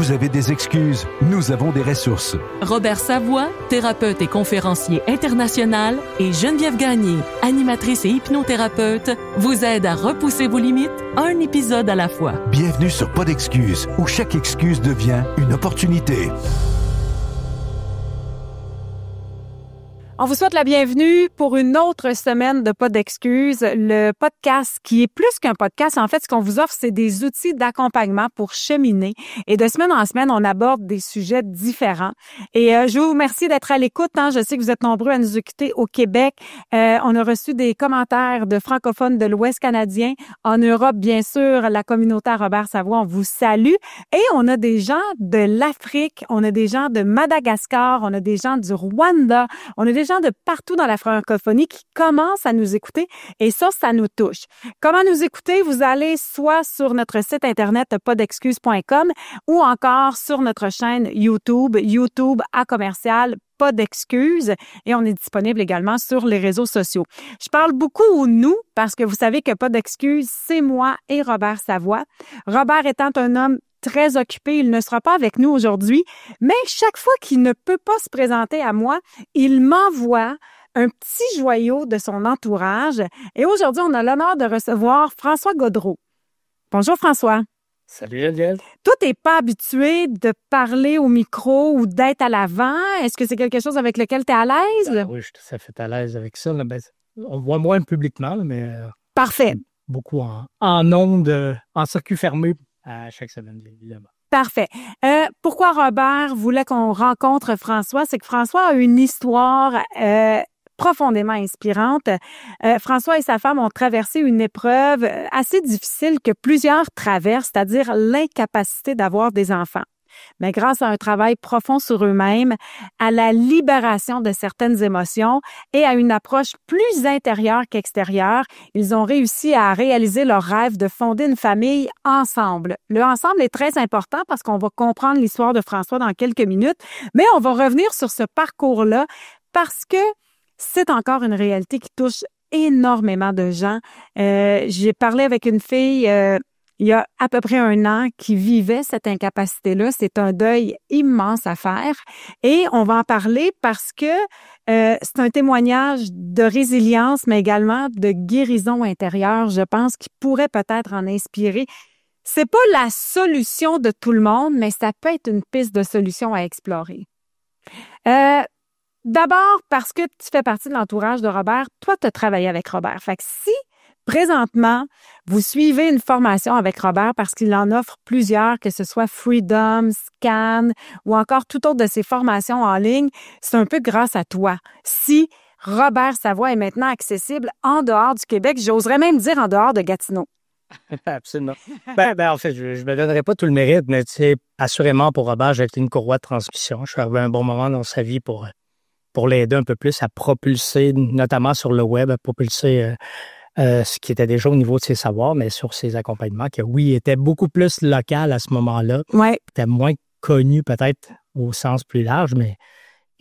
Vous avez des excuses, nous avons des ressources. Robert Savoie, thérapeute et conférencier international, et Geneviève Gagné, animatrice et hypnothérapeute, vous aident à repousser vos limites, un épisode à la fois. Bienvenue sur Pas d'excuses, où chaque excuse devient une opportunité. On vous souhaite la bienvenue pour une autre semaine de Pas d'excuses, le podcast qui est plus qu'un podcast. En fait, ce qu'on vous offre, c'est des outils d'accompagnement pour cheminer. Et de semaine en semaine, on aborde des sujets différents. Et je vous remercie d'être à l'écoute. Je sais que vous êtes nombreux à nous écouter au Québec. On a reçu des commentaires de francophones de l'Ouest canadien. En Europe, bien sûr, la communauté à Robert Savoie, on vous salue. Et on a des gens de l'Afrique, on a des gens de Madagascar, on a des gens du Rwanda, on a des gens de partout dans la francophonie qui commencent à nous écouter et ça nous touche. Comment nous écouter? Vous allez soit sur notre site internet pasdexcuses.com ou encore sur notre chaîne YouTube @pas d'excuses et on est disponible également sur les réseaux sociaux. Je parle beaucoup au nous parce que vous savez que Pas d'excuses, c'est moi et Robert Savoie. Robert étant un homme très occupé, il ne sera pas avec nous aujourd'hui, mais chaque fois qu'il ne peut pas se présenter à moi, il m'envoie un petit joyau de son entourage. Et aujourd'hui, on a l'honneur de recevoir François Gaudreault. Bonjour François. Salut Geneviève. Toi, t'es pas habitué de parler au micro ou d'être à l'avant. Est-ce que c'est quelque chose avec lequel tu es à l'aise? Oui, je suis tout à fait à l'aise avec ça. On voit moins publiquement, mais Parfait. Beaucoup en ondes, en circuit fermé à chaque semaine, évidemment. Parfait. Pourquoi Robert voulait qu'on rencontre François? C'est que François a une histoire profondément inspirante. François et sa femme ont traversé une épreuve assez difficile que plusieurs traversent, c'est-à-dire l'incapacité d'avoir des enfants. Mais grâce à un travail profond sur eux-mêmes, à la libération de certaines émotions et à une approche plus intérieure qu'extérieure, ils ont réussi à réaliser leur rêve de fonder une famille ensemble. Le ensemble est très important parce qu'on va comprendre l'histoire de François dans quelques minutes, mais on va revenir sur ce parcours-là parce que c'est encore une réalité qui touche énormément de gens. J'ai parlé avec une fille il y a à peu près 1 an qui vivait cette incapacité-là. C'est un deuil immense à faire et on va en parler parce que c'est un témoignage de résilience, mais également de guérison intérieure, je pense, qui pourrait peut-être en inspirer. C'est pas la solution de tout le monde, mais ça peut être une piste de solution à explorer. D'abord, parce que tu fais partie de l'entourage de Robert, toi, tu as travaillé avec Robert. Fait que si présentement, vous suivez une formation avec Robert parce qu'il en offre plusieurs, que ce soit Freedom, Scan ou encore toute autre de ses formations en ligne, c'est un peu grâce à toi. Si Robert Savoie est maintenant accessible en dehors du Québec, j'oserais même dire en dehors de Gatineau. Absolument. En fait, je ne me donnerai pas tout le mérite, mais tu sais, assurément pour Robert, j'ai été une courroie de transmission. Je suis arrivé à un bon moment dans sa vie pour l'aider un peu plus à propulser, notamment sur le web, à propulser ce qui était déjà au niveau de ses savoirs, mais sur ses accompagnements, qui, oui, était beaucoup plus local à ce moment-là. Ouais. Était moins connu peut-être au sens plus large, mais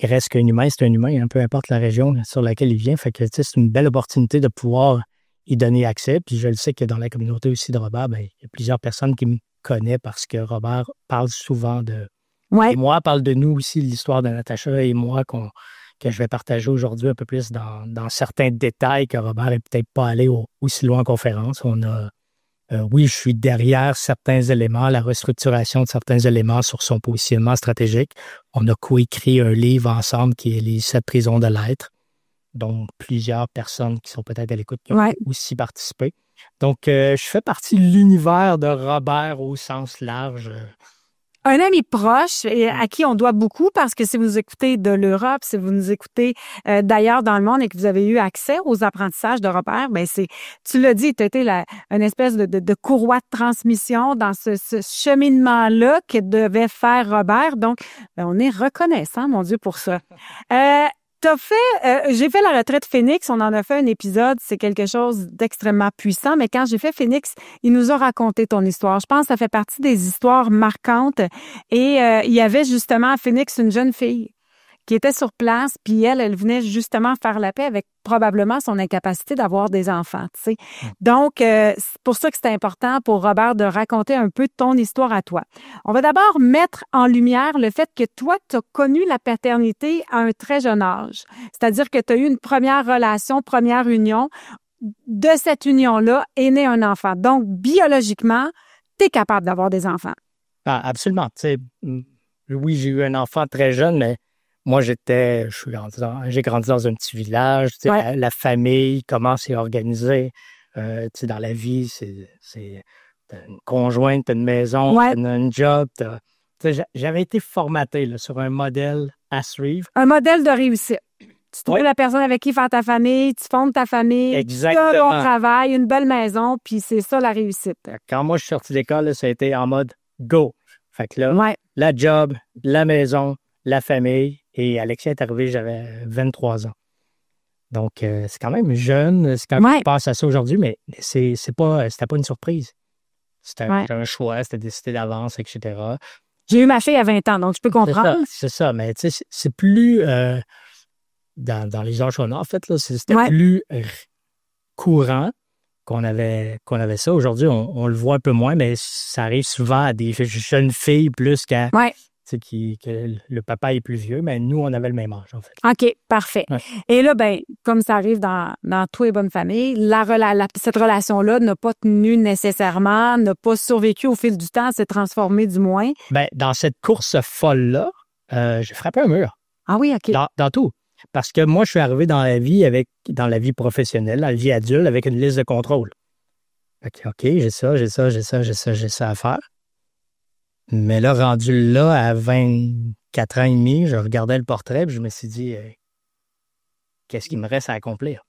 il reste qu'un humain, c'est un humain, hein, peu importe la région sur laquelle il vient. Fait que, tu sais, c'est une belle opportunité de pouvoir y donner accès. Puis je le sais que dans la communauté aussi de Robert, il y a plusieurs personnes qui me connaissent parce que Robert parle souvent de... Ouais. Et moi, parle de nous aussi, de l'histoire de Natacha et moi, que je vais partager aujourd'hui un peu plus dans certains détails que Robert n'est peut-être pas allé aussi loin en conférence. On a, oui, je suis derrière certains éléments, la restructuration de certains éléments sur son positionnement stratégique. On a coécrit un livre ensemble qui est Les 7 prisons de l'être, dont plusieurs personnes qui sont peut-être à l'écoute qui ont aussi participé. Donc, je fais partie de l'univers de Robert au sens large. Un ami proche et à qui on doit beaucoup parce que si vous écoutez de l'Europe, si vous nous écoutez d'ailleurs dans le monde et que vous avez eu accès aux apprentissages de Robert, tu l'as dit, tu as été une espèce de courroie de transmission dans ce cheminement-là que devait faire Robert. Donc, on est reconnaissant, mon Dieu, pour ça. J'ai fait la retraite Phoenix, on en a fait un épisode, c'est quelque chose d'extrêmement puissant, mais quand j'ai fait Phoenix, il nous a raconté ton histoire. Je pense que ça fait partie des histoires marquantes et il y avait justement à Phoenix une jeune fille qui était sur place, puis elle venait justement faire la paix avec probablement son incapacité d'avoir des enfants, tu sais. Donc, c'est pour ça que c'est important pour Robert de raconter un peu ton histoire à toi. On va d'abord mettre en lumière le fait que toi, tu as connu la paternité à un très jeune âge. C'est-à-dire que tu as eu une première relation, première union. De cette union-là est né un enfant. Donc, biologiquement, tu es capable d'avoir des enfants. Ah, absolument. Tu sais, oui, j'ai eu un enfant très jeune, mais moi, j'ai grandi dans un petit village. Tu sais, la famille, comment c'est organisé. Tu sais, dans la vie, t'as une conjointe, t'as une maison, t'as un job. Tu sais, j'avais été formaté là, sur un modèle à suivre. Un modèle de réussite. Tu trouves la personne avec qui faire ta famille, tu fondes ta famille, exactement. tu as un bon travail, une belle maison, puis c'est ça la réussite. Quand moi, je suis sorti d'école, là, ça a été en mode go. Fait que là, la job, la maison, la famille. Et Alexia est arrivée, j'avais 23 ans. Donc, c'est quand même jeune. C'est quand même, je pense à ça aujourd'hui, mais c'était pas une surprise. C'était un choix, c'était décidé d'avance, etc. J'ai eu ma fille à 20 ans, donc je peux comprendre. C'est ça, mais tu sais, c'est plus... dans les âges qu'on a, en fait, là, c'était plus courant qu'on avait ça. Aujourd'hui, on le voit un peu moins, mais ça arrive souvent à des jeunes filles plus qu'à que le papa est plus vieux, mais nous, on avait le même âge, en fait. OK, parfait. Ouais. Et là, ben, comme ça arrive dans toutes les bonnes familles, cette relation-là n'a pas tenu nécessairement, n'a pas survécu au fil du temps, s'est transformée du moins. Ben, dans cette course folle-là, j'ai frappé un mur. Ah oui, OK. Dans tout. Parce que moi, je suis arrivé dans la vie professionnelle, dans la vie adulte, avec une liste de contrôle. OK, j'ai ça à faire. Mais là, rendu là, à 24 ans et demi, je regardais le portrait et je me suis dit, qu'est-ce qu'il me reste à accomplir?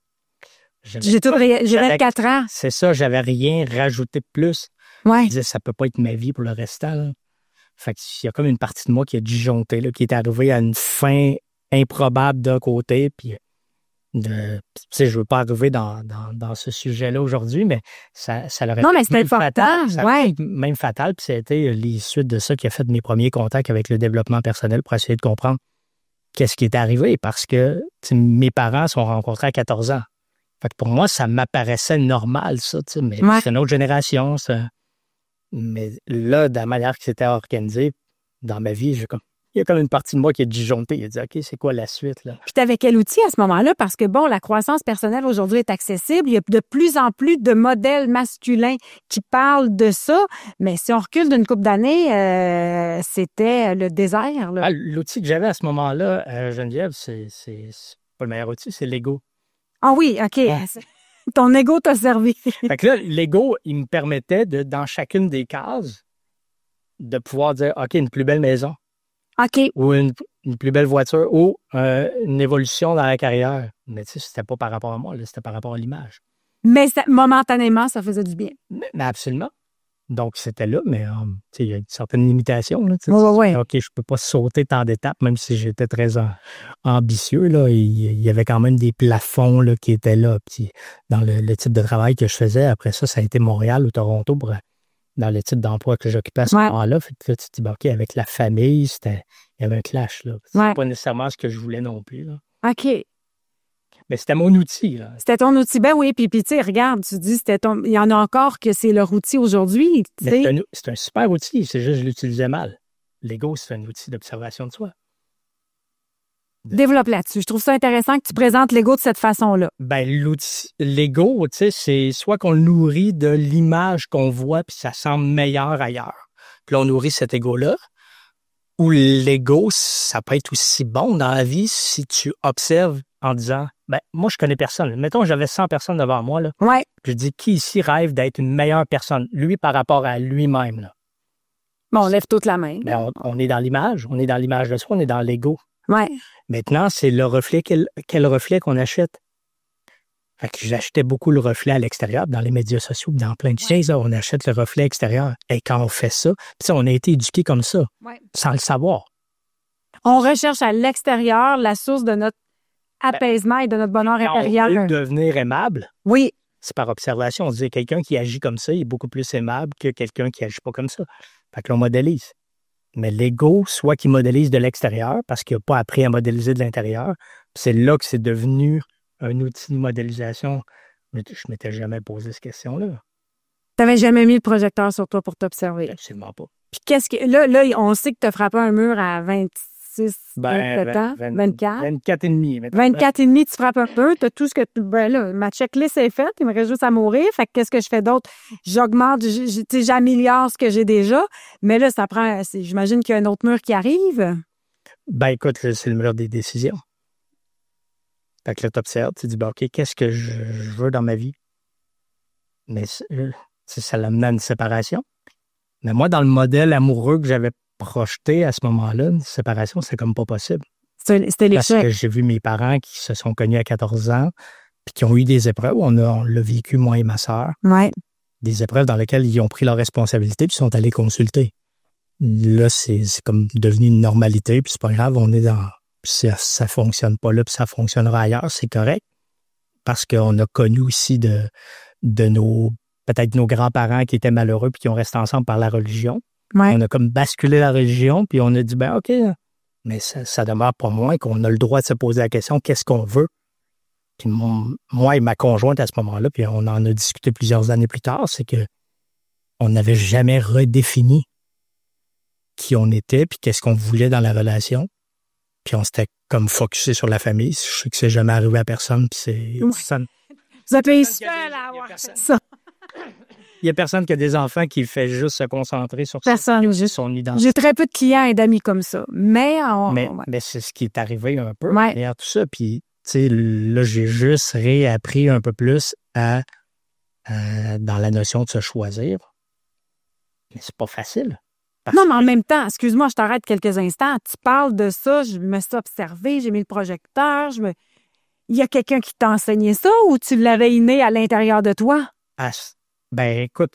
J'ai 4 ans. C'est ça, j'avais rien rajouté de plus. Ouais. Je disais, ça peut pas être ma vie pour le restant. Là. Fait qu'il y a comme une partie de moi qui a disjoncté, là, qui est arrivée à une fin improbable d'un côté, puis tu sais, je veux pas arriver dans ce sujet-là aujourd'hui, mais ça l'aurait non, mais c'était fatal. Même fatal, puis ça a été les suites de ça qui a fait mes premiers contacts avec le développement personnel pour essayer de comprendre qu'est-ce qui est arrivé, parce que mes parents se sont rencontrés à 14 ans. Fait que pour moi, ça m'apparaissait normal, ça, mais c'est une autre génération, ça. Mais là, de la manière que c'était organisé, dans ma vie, il y a comme une partie de moi qui est disjonctée. Il a dit, OK, c'est quoi la suite, là? Puis t'avais quel outil à ce moment-là? Parce que, bon, la croissance personnelle aujourd'hui est accessible. Il y a de plus en plus de modèles masculins qui parlent de ça. Mais si on recule d'une couple d'années, c'était le désert, là. Ah, l'outil que j'avais à ce moment-là, Geneviève, c'est pas le meilleur outil, c'est l'ego. Ah oui, OK. Ton ego t'a servi. Fait que là, l'ego, il me permettait dans chacune des cases, de pouvoir dire, OK, une plus belle maison. OK. Ou une plus belle voiture, ou une évolution dans la carrière. Mais tu sais, c'était pas par rapport à moi, là, c'était par rapport à l'image. Mais momentanément, ça faisait du bien. Mais absolument. Donc, c'était là, mais tu sais, il y a une certaine limitation. Là, oui. OK, je peux pas sauter tant d'étapes, même si j'étais très ambitieux. Là, il y avait quand même des plafonds là, qui étaient là. Puis, dans le type de travail que je faisais, après ça a été Montréal ou Toronto dans le type d'emploi que j'occupais à ce moment-là. Fait que là, tu te dis, OK, avec la famille, il y avait un clash. Là. C'est pas nécessairement ce que je voulais non plus. Là. OK. Mais c'était mon outil. Là. C'était ton outil. Ben oui, puis tu sais, regarde, tu dis, il y en a encore que c'est leur outil aujourd'hui. C'est un super outil, c'est juste que je l'utilisais mal. L'ego, c'est un outil d'observation de soi. Développe là-dessus. Je trouve ça intéressant que tu présentes l'ego de cette façon-là. Ben, l'ego, tu sais, c'est soit qu'on le nourrit de l'image qu'on voit puis ça semble meilleur ailleurs. Puis là, on nourrit cet ego-là. Ou l'ego, ça peut être aussi bon dans la vie si tu observes en disant, ben, moi, je connais personne. Mettons, j'avais 100 personnes devant moi, là. Ouais. Je dis, qui ici rêve d'être une meilleure personne? Lui par rapport à lui-même, là. Bon, on lève toute la main. Ben, on est dans l'image. On est dans l'image de soi, on est dans l'ego. Ouais. Maintenant, c'est le reflet, quel reflet qu'on achète. Fait que j'achetais beaucoup le reflet à l'extérieur, dans les médias sociaux, dans plein de choses, on achète le reflet extérieur. Et quand on fait ça, puis on a été éduqués comme ça, sans le savoir. On recherche à l'extérieur la source de notre apaisement et de notre bonheur intérieur. On veut devenir aimable. Oui. C'est par observation. On disait quelqu'un qui agit comme ça, il est beaucoup plus aimable que quelqu'un qui agit pas comme ça. Fait que l'on modélise. Mais l'ego, soit qu'il modélise de l'extérieur, parce qu'il n'a pas appris à modéliser de l'intérieur, puis c'est là que c'est devenu un outil de modélisation. Mais je ne m'étais jamais posé cette question-là. Tu n'avais jamais mis le projecteur sur toi pour t'observer. Absolument pas. Puis qu'est-ce que. Là, on sait que tu as frappé un mur à 26, 27 ans, 24. 24 et demi. 24 et demi, tu frappes un peu, tu as tout ce que tu. Ben là, ma checklist est faite, il me reste juste à mourir. Fait que qu'est-ce que je fais d'autre? J'augmente, j'améliore ce que j'ai déjà. Mais là, ça prend. J'imagine qu'il y a un autre mur qui arrive. Ben écoute, c'est le mur des décisions. Fait que là, tu observes, tu dis, ben, OK, qu'est-ce que je veux dans ma vie? Mais ça l'amène à une séparation. Mais moi, dans le modèle amoureux que j'avais projeté à ce moment-là, une séparation, c'est comme pas possible. C'était Parce l'échec. que j'ai vu mes parents qui se sont connus à 14 ans puis qui ont eu des épreuves. On l'a vécu, moi et ma sœur. Ouais. Des épreuves dans lesquelles ils ont pris leurs responsabilités puis sont allés consulter. Là, c'est comme devenu une normalité puis c'est pas grave, on est dans... Ça fonctionne pas là puis ça fonctionnera ailleurs, c'est correct. Parce qu'on a connu aussi de peut-être nos grands-parents qui étaient malheureux puis qui ont resté ensemble par la religion. Ouais. On a comme basculé la religion puis on a dit, ben OK, mais ça demeure pas moins qu'on a le droit de se poser la question, qu'est-ce qu'on veut? Puis moi et ma conjointe à ce moment-là, puis on en a discuté plusieurs années plus tard, c'est que on n'avait jamais redéfini qui on était puis qu'est-ce qu'on voulait dans la relation. Puis on s'était comme focusé sur la famille. Je sais que c'est jamais arrivé à personne puis c'est... Vous êtes les seuls à avoir fait ça. Il n'y a personne qui a des enfants qui fait juste se concentrer sur Personne. son identité. J'ai très peu de clients et d'amis comme ça. Mais c'est ce qui est arrivé un peu Ouais. derrière tout ça. Puis, tu sais, là, j'ai juste réappris un peu plus dans la notion de se choisir. Mais c'est pas facile. non, mais en même temps, excuse-moi, je t'arrête quelques instants. Tu parles de ça, je me suis observé, j'ai mis le projecteur, il y a quelqu'un qui t'a enseigné ça ou tu l'avais inné à l'intérieur de toi? Ben, écoute,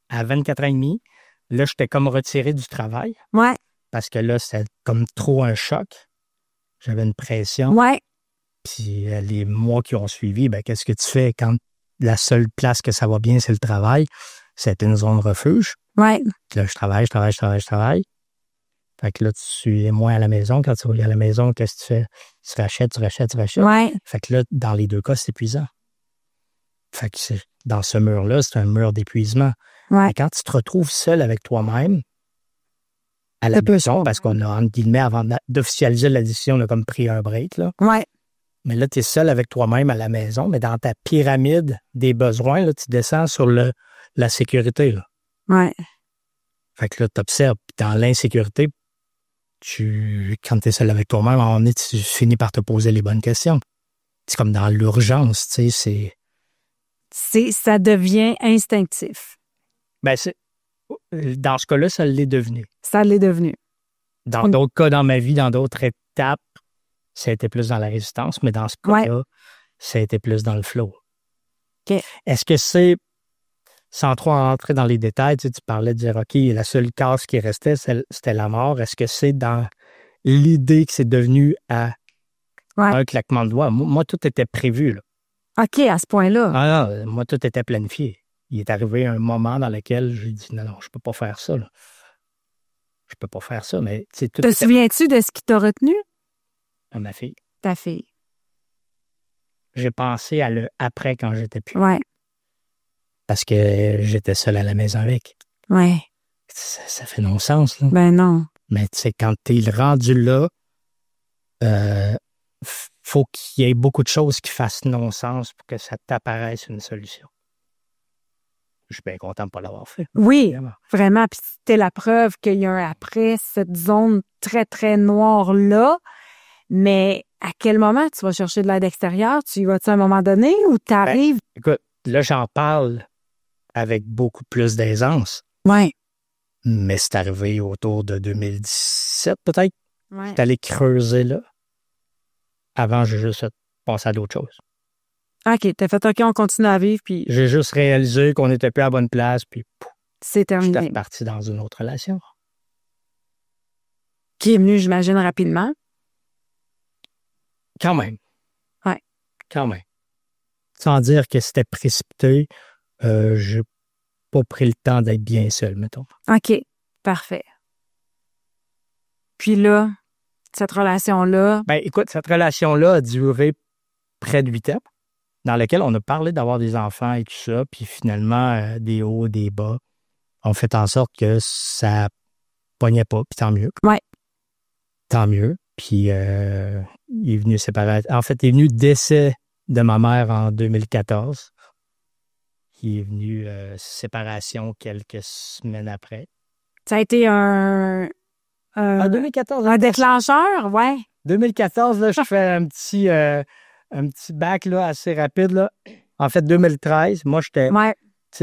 à 24 ans et demi, là, j'étais comme retiré du travail. Ouais. Parce que là, c'était comme trop un choc. J'avais une pression. Ouais. Puis les mois qui ont suivi, ben, qu'est-ce que tu fais quand la seule place que ça va bien, c'est le travail? C'était une zone refuge. Ouais. Puis là, je travaille. Fait que là, tu es moins à la maison. Quand tu reviens à la maison, qu'est-ce que tu fais? Tu rachètes. Ouais. Fait que là, dans les deux cas, c'est épuisant. Fait que dans ce mur-là, c'est un mur d'épuisement. Ouais. Et quand tu te retrouves seul avec toi-même, à la maison, parce qu'on a, entre guillemets, avant d'officialiser la décision, on a comme pris un break, là. Ouais. Mais là, tu es seul avec toi-même à la maison, mais dans ta pyramide des besoins, là, tu descends sur la sécurité, là. Ouais. Fait que là, tu observes. Dans l'insécurité, quand tu es seul avec toi-même, à un moment donné, tu finis par te poser les bonnes questions. C'est comme dans l'urgence, tu sais, ça devient instinctif. Ben, dans ce cas-là, ça l'est devenu. Ça l'est devenu. Dans d'autres cas dans ma vie, dans d'autres étapes, ça a été plus dans la résistance, mais dans ce cas-là, ça a été plus dans le flow. OK. Est-ce que c'est, sans trop rentrer dans les détails, tu parlais de dire, OK, la seule case qui restait, c'était la mort. Est-ce que c'est dans l'idée que c'est devenu à un claquement de doigts? Moi, tout était prévu, là. OK, à ce point-là. Ah non, moi, tout était planifié. Il est arrivé un moment dans lequel j'ai dit, non, je peux pas faire ça, là. Je peux pas faire ça, mais... Te souviens-tu de ce qui t'a retenu? À ma fille. Ta fille. J'ai pensé à le après quand j'étais plus. Ouais. Parce que j'étais seul à la maison avec. Ouais. Ça fait non-sens, là. Ben non. Mais tu sais, quand t'es rendu là, faut qu'il y ait beaucoup de choses qui fassent non-sens pour que ça t'apparaisse une solution. Je suis bien content de ne pas l'avoir fait. Oui, vraiment. Puis c'était la preuve qu'il y a un après, cette zone très, très noire-là. Mais à quel moment tu vas chercher de l'aide extérieure? Tu y vas-tu à un moment donné ou tu arrives? Ben, écoute, là, j'en parle avec beaucoup plus d'aisance. Oui. Mais c'est arrivé autour de 2017, peut-être. Ouais. J'étais allé creuser là. Avant, j'ai juste pensé à d'autres choses. OK, t'as fait OK, on continue à vivre, puis... J'ai juste réalisé qu'on n'était plus à la bonne place, puis c'est terminé. J'étais reparti dans une autre relation. Qui est venue, j'imagine, rapidement. Quand même. Ouais. Quand même. Sans dire que c'était précipité, j'ai pas pris le temps d'être bien seul, mettons. OK, parfait. Puis là, cette relation-là... Ben, écoute, cette relation-là a duré près de 8 ans, dans laquelle on a parlé d'avoir des enfants et tout ça, puis finalement, des hauts, des bas, ont fait en sorte que ça pognait pas, puis tant mieux. Ouais. Tant mieux. Puis il est venu séparer. En fait, il est venu décès de ma mère en 2014. Il est venu séparation quelques semaines après. Ça a été un 2014. un déclencheur, ouais. 2014, là, je fais un petit bac là, assez rapide. Là. En fait, 2013, moi, j'étais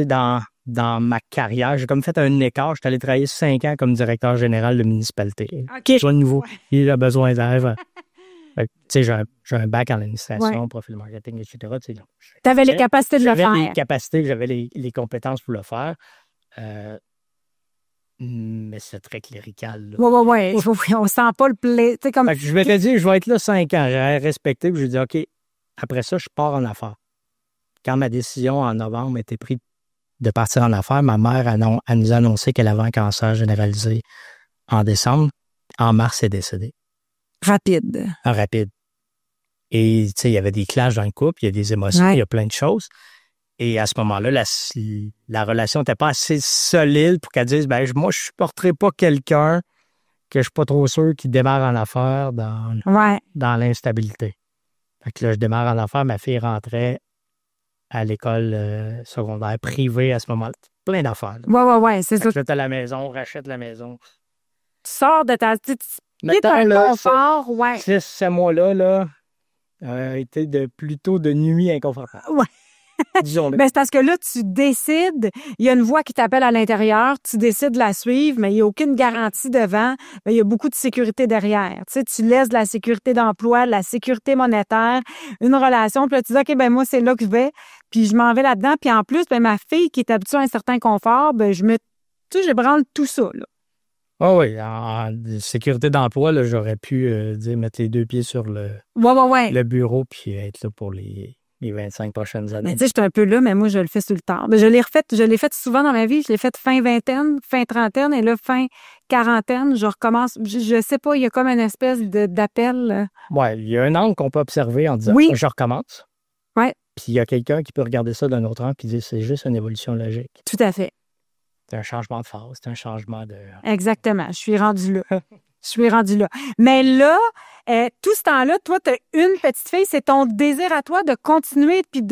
dans ma carrière. J'ai comme fait un écart. J'étais allé travailler 5 ans comme directeur général de municipalité. OK. Besoin de nouveau. Il a besoin d'aide. J'ai un bac en administration, profil marketing, etc. Tu avais les capacités de le faire. J'avais les capacités, j'avais les compétences pour le faire. Mais c'est très clérical. Oui. On sent pas le plaisir. Comme... Je m'étais dit, je vais être là 5 ans. J'avais respecté, puis j'ai dit, OK, après ça, je pars en affaires. Quand ma décision en novembre était prise de partir en affaires, ma mère elle nous a annoncé qu'elle avait un cancer généralisé en décembre. En mars, elle est décédée. Rapide. Rapide. Et, tu sais, il y avait des clashs dans le couple, il y a des émotions, il y a plein de choses. Et à ce moment-là, la relation n'était pas assez solide pour qu'elle dise, ben moi, je ne supporterai pas quelqu'un que je ne suis pas trop sûr qui démarre en affaires dans l'instabilité. Fait que là, je démarre en affaires, ma fille rentrait à l'école secondaire privée à ce moment-là. Plein d'affaires. Oui, c'est ça. Je à la maison, rachète la maison. Tu sors de ta... Tu Maintenant, là, confort, 6-7 mois-là, été plutôt de nuit inconfortable. Ouais. Disons-le. Ben, c'est parce que là, tu décides, il y a une voix qui t'appelle à l'intérieur, tu décides de la suivre, mais il n'y a aucune garantie devant, mais il y a beaucoup de sécurité derrière. Tu sais, tu laisses de la sécurité d'emploi, de la sécurité monétaire, une relation, puis là, tu dis, OK, ben moi, c'est là que je vais, puis je m'en vais là-dedans, puis en plus, ben ma fille qui est habituée à un certain confort, ben je branle tout ça, là. Oh oui, en sécurité d'emploi, là, j'aurais pu mettre les 2 pieds sur le bureau puis être là pour les 25 prochaines années. Mais tu sais, j'étais un peu là, mais moi, je le fais sur le tard. Je l'ai fait souvent dans ma vie. Je l'ai fait fin vingtaine, fin trentaine, et là, fin quarantaine, je recommence. Je sais pas, il y a comme une espèce d'appel. Oui, il y a un angle qu'on peut observer en disant je recommence. Oui. Puis il y a quelqu'un qui peut regarder ça d'un autre angle et dire c'est juste une évolution logique. Tout à fait. C'est un changement de phase, c'est un changement de... Exactement, je suis rendue là. Mais là, tout ce temps-là, toi, tu as une petite fille, c'est ton désir à toi de continuer puis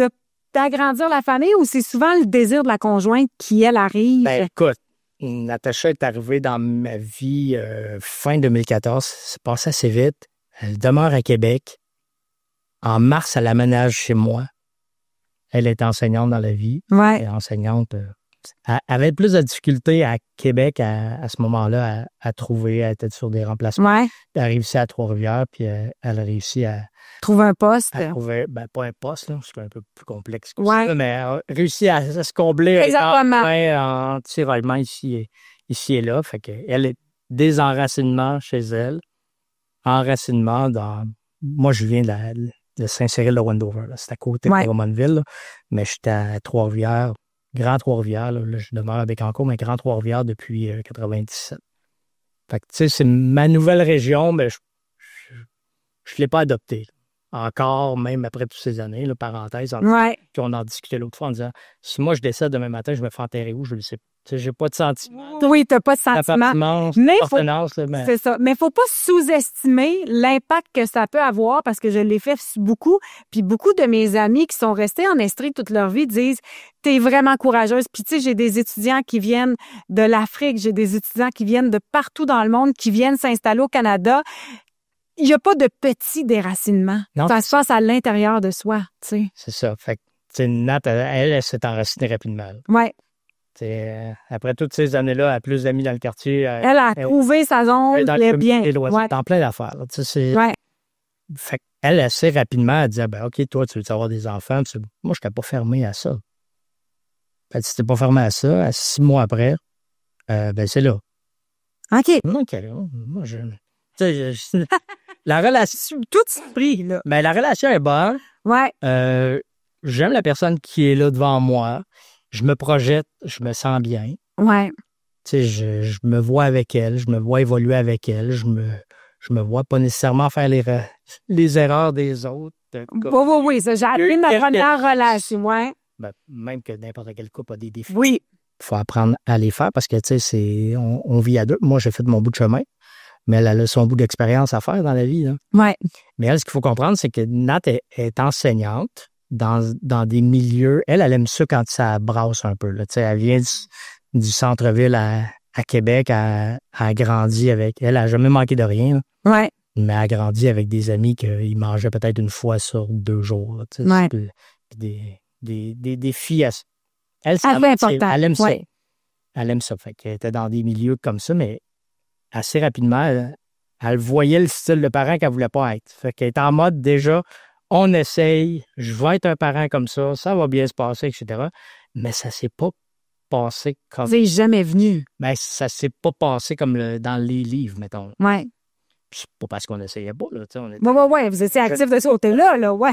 d'agrandir la famille ou c'est souvent le désir de la conjointe qui, elle, arrive? Ben, écoute, Natacha est arrivée dans ma vie fin 2014. C'est passé assez vite. Elle demeure à Québec. En mars, elle aménage chez moi. Elle est enseignante dans la vie. Ouais. Elle est enseignante... Elle avait plus de difficultés à Québec à ce moment-là à trouver, à être sur des remplacements. Ouais. Elle a réussi à Trois-Rivières, puis elle a réussi à... Trouver un poste. À trouver, pas un poste, là, c'est un peu plus complexe que ça, mais elle a réussi à se combler en tiraillement ici et là. Fait qu'elle est désenracinement chez elle, enracinement dans... Moi, je viens de Saint-Cyril-de-Wendover, c'est à côté de Drummondville, mais j'étais à Trois-Rivières, Grand Trois-Rivières, là, je demeure à Bécancour, mais Grand Trois-Rivières depuis 97. Fait que, tu sais, c'est ma nouvelle région, mais je ne l'ai pas adoptée. Encore, même après toutes ces années, là, parenthèse. Puis on en discutait l'autre fois en disant, si moi je décède demain matin, je me fais enterrer où, je le sais pas. J'ai pas de sentiment. Oui, tu n'as pas de sentiment. C'est ça. Mais il ne faut pas sous-estimer l'impact que ça peut avoir parce que je l'ai fait beaucoup. Puis beaucoup de mes amis qui sont restés en Estrie toute leur vie disent tu es vraiment courageuse. Puis tu sais, j'ai des étudiants qui viennent de l'Afrique, j'ai des étudiants qui viennent de partout dans le monde, qui viennent s'installer au Canada. Il n'y a pas de petit déracinement. Ça se passe à l'intérieur de soi, tu sais. C'est ça. Fait que, Nat, elle s'est enracinée rapidement. Oui. Après toutes ces années-là, elle a plus d'amis dans le quartier. Elle a trouvé sa zone, elle est bien. Dans plein d'affaires. Fait qu'elle, assez rapidement, elle disait, OK, toi, tu veux avoir des enfants. Moi, je n'étais pas fermé à ça. Fait que si t'es pas fermé à ça, 6 mois après, c'est là. OK. Moi, la relation... Tout pris, là. Mais la relation est bonne. Ouais. J'aime la personne qui est là devant moi. Je me projette, je me sens bien. Ouais. tu sais, je me vois avec elle, je me vois évoluer avec elle, je me vois pas nécessairement faire les erreurs des autres. Oui, ça, j'ai appris ma première relation, ouais. Ben, même que n'importe quel couple a des défis. Oui. Il faut apprendre à les faire parce que, tu sais, on vit à deux. Moi, j'ai fait mon bout de chemin, mais elle a son bout d'expérience à faire dans la vie. Là. Ouais. Mais elle, ce qu'il faut comprendre, c'est que Nat est enseignante dans des milieux. Elle aime ça quand ça brasse un peu. Là. Tu sais, elle vient du centre-ville à Québec, elle a grandi avec. Elle n'a jamais manqué de rien. Là. Ouais. Mais elle a grandi avec des amis qu'ils mangeaient peut-être une fois sur 2 jours. Là, tu sais, ouais. Des filles. Elle aime ça. Ouais. Elle aime ça. Fait qu'elle était dans des milieux comme ça, mais assez rapidement, elle voyait le style de parent qu'elle voulait pas être. Fait qu'elle est en mode déjà, on essaye, je vais être un parent comme ça va bien se passer, etc. Mais ça s'est pas passé comme... C'est jamais venu. Ben, ça s'est pas passé comme dans les livres, mettons. Ouais. C'est pas parce qu'on essayait pas, là. Ouais, vous étiez actifs de ce côté-là, là, ouais.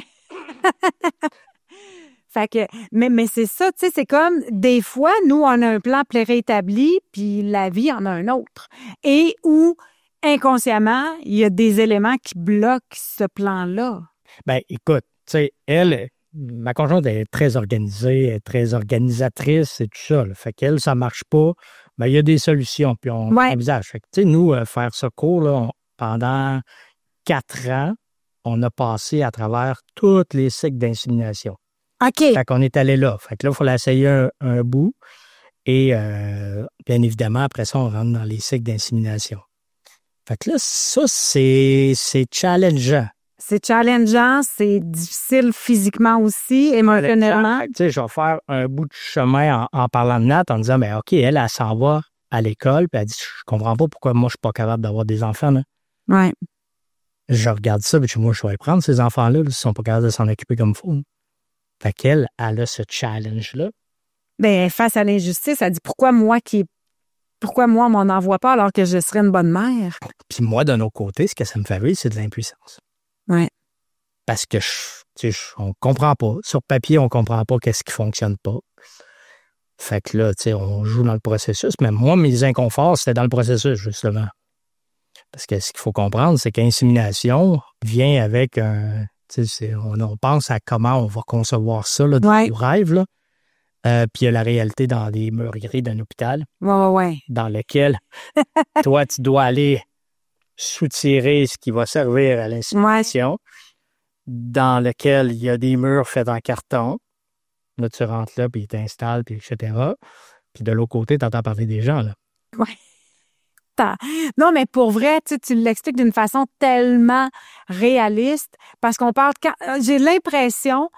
Fait que, mais c'est ça, tu sais, c'est comme, des fois, nous, on a un plan préétabli, puis la vie en a un autre. Et où, inconsciemment, il y a des éléments qui bloquent ce plan-là. Ben, écoute, tu sais, ma conjointe est très organisée, elle est très organisatrice et tout ça. Là. Fait qu'elle, ça marche pas, ben, il y a des solutions, puis on envisage. Fait que, tu sais, nous, faire ce cours, là, pendant 4 ans, on a passé à travers tous les cycles d'insémination. OK. Fait qu'on est allé là. Fait que là, il fallait essayer un bout. Et bien évidemment, après ça, on rentre dans les cycles d'insémination. Fait que là, ça, c'est challengeant. C'est challengeant, c'est difficile physiquement aussi, émotionnellement. Tu sais, je vais faire un bout de chemin en parlant de Nat, en disant, ben OK, elle s'en va à l'école, puis elle dit, je comprends pas pourquoi moi, je suis pas capable d'avoir des enfants, là. Ouais. Je regarde ça, puis moi, je vais prendre ces enfants-là, s'ils sont pas capables de s'en occuper comme il faut. Fait qu'elle, elle a ce challenge-là. Ben, face à l'injustice, elle dit pourquoi moi, on m'en envoie pas alors que je serais une bonne mère? Puis moi, de nos côtés, ce que ça me fait rire, c'est de l'impuissance. Ouais. Parce que, on comprend pas. Sur papier, on comprend pas qu'est-ce qui fonctionne pas. Fait que là, tu sais, on joue dans le processus. Mais moi, mes inconforts, c'était dans le processus, justement. Parce que ce qu'il faut comprendre, c'est qu'insémination vient avec un... On pense à comment on va concevoir ça, là, du rêve, là. Puis il y a la réalité dans des mûreries d'un hôpital. Ouais. Dans lequel, toi, tu dois aller soutirer ce qui va servir à l'insémination. Dans lequel il y a des murs faits en carton. Là, tu rentres là, puis ils t'installent, puis etc. Puis de l'autre côté, tu entends parler des gens, là. Ouais. Non, mais pour vrai, tu l'expliques d'une façon tellement réaliste parce qu'on parle... J'ai l'impression,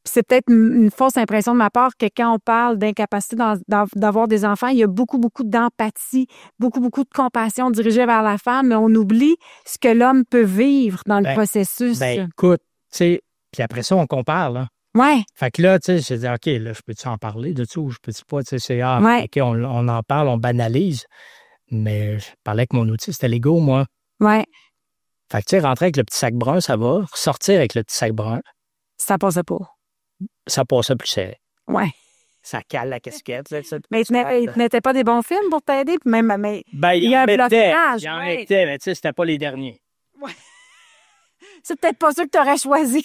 c'est peut-être une fausse impression de ma part, que quand on parle d'incapacité d'avoir des enfants, il y a beaucoup, beaucoup d'empathie, beaucoup, beaucoup de compassion dirigée vers la femme, mais on oublie ce que l'homme peut vivre dans le processus. Ben, écoute, tu sais, puis après ça, on compare, là. Ouais. Fait que là, tu sais, j'ai dit, OK, là, je peux-tu en parler de ça ou je peux-tu pas, tu sais, c'est OK, on en parle, on banalise. Mais je parlais avec mon outil, c'était l'ego, moi. Ouais. Fait que, tu sais, rentrer avec le petit sac brun, ça va. Ressortir avec le petit sac brun. Ça passait pas. Ça passait plus serré. Ouais. Ça cale la casquette. Là, mais il te mettait pas des bons films pour t'aider? Puis même, mais il y a un blocage. Il y en ouais. était, mais tu sais, c'était pas les derniers. Ouais. C'est peut-être pas ça que tu aurais choisi.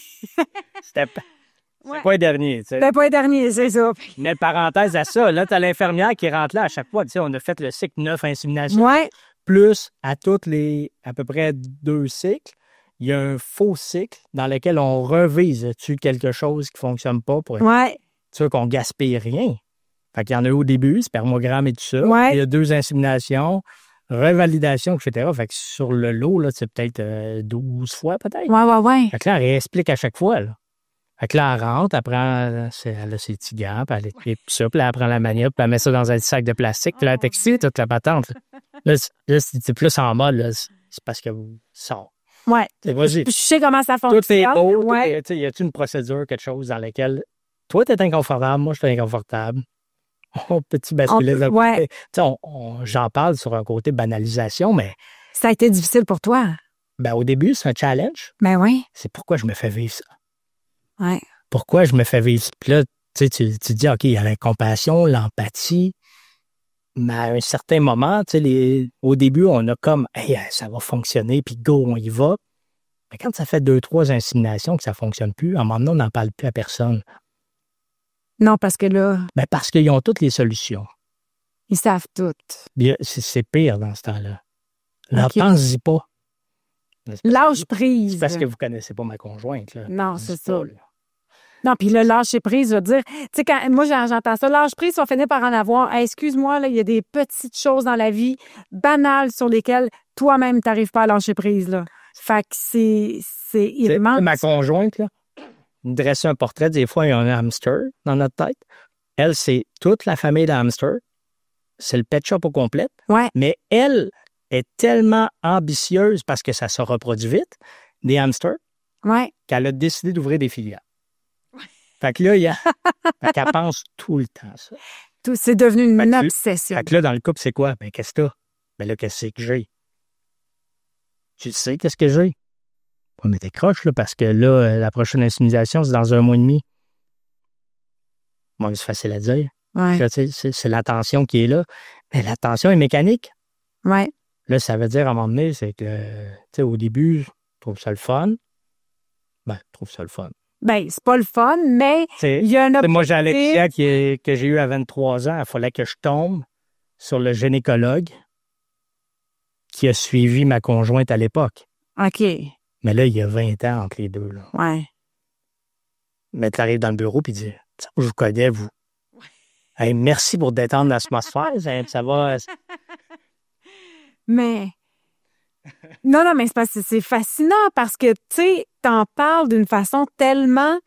C'était pas les derniers. Tu sais. C'était pas les derniers, c'est ça. Mais parenthèse à ça, là, tu as l'infirmière qui rentre là à chaque fois. Tu sais, on a fait le cycle 9 insémination. Ouais. Plus à peu près 2 cycles, il y a un faux cycle dans lequel on revise-tu quelque chose qui ne fonctionne pas pour être sûr qu'on ne gaspille rien. Fait qu'il y en a au début, spermogramme et tout ça. Ouais. Il y a 2 inséminations, revalidation, etc. Fait que sur le lot, là, c'est peut-être 12 fois peut-être. Ouais. Fait que là, elle réexplique à chaque fois, là. Fait que là, elle rentre, elle a ses petits gants, puis elle équipe ça, puis là, elle prend la manip, puis elle met ça dans un sac de plastique, puis là, elle t'excite toute la patente. Là, c'est plus en mode, là, c'est parce que vous sort. Ouais. Vas-y. Je sais comment ça fonctionne. Tout est beau. Ouais. Y a-t-il une procédure, quelque chose dans laquelle toi, t'es inconfortable, moi, je suis inconfortable. On peut-tu basculer là? Ouais. J'en parle sur un côté banalisation, mais... Ça a été difficile pour toi? Ben, au début, c'est un challenge. Ben oui. C'est pourquoi je me fais vivre ça. Ouais. Pourquoi je me fais vivre? Puis là, tu dis, OK, il y a la compassion, l'empathie, Mais à un certain moment, au début, on a comme « Hey, ça va fonctionner, puis go, on y va ». Mais quand ça fait 2-3 inséminations que ça ne fonctionne plus, à un moment donné, on n'en parle plus à personne. Non, parce que là... Ben parce qu'ils ont toutes les solutions. Ils savent tout. C'est pire dans ce temps-là. Là, Okay. pense-y pas. Lâche prise. C'est parce que vous ne connaissez pas ma conjointe. Là. Non, c'est ça. Pas, là. Non, puis le lâcher prise veut dire... Tu sais, quand moi, j'entends ça, lâche prise, on finit par en avoir. Hey, excuse-moi, là, il y a des petites choses dans la vie banales sur lesquelles toi-même, tu n'arrives pas à lâcher prise, là. Fait que c'est immense. Ma conjointe, là, me dressait un portrait. Des fois, il y a un hamster dans notre tête. Elle, c'est toute la famille de hamsters. C'est le pet shop au complet. Ouais. Mais elle est tellement ambitieuse parce que ça se reproduit vite, des hamsters, Ouais. qu'elle a décidé d'ouvrir des filiales. Fait que là, fait qu'elle pense tout le temps ça. C'est devenu une Fait que obsession. Fait que là, dans le couple, c'est quoi? Ben, qu'est-ce que t'as? Ben là, qu'est-ce que j'ai? Tu sais qu'est-ce que j'ai? On mais t'es croche, là, parce que là, la prochaine insémination, c'est dans 1 mois et demi. Bon, c'est facile à dire. Ouais. Là, c'est la tension qui est là. Mais la tension est mécanique. Ouais. Là, ça veut dire, à un moment donné, c'est que, au début, je trouve ça le fun. Ben, je trouve ça le fun. Ben, c'est pas le fun, mais il y a un moi, j'ai Alexia que j'ai eu à 23 ans. Il fallait que je tombe sur le gynécologue qui a suivi ma conjointe à l'époque. OK. Mais là, il y a 20 ans entre les deux. Là. Ouais. Mais tu arrives dans le bureau et tu dis, je vous connais, vous. Hey, merci pour détendre l'atmosphère. Ça va. Mais. Non, mais c'est fascinant parce que, tu sais, t'en parles d'une façon tellement.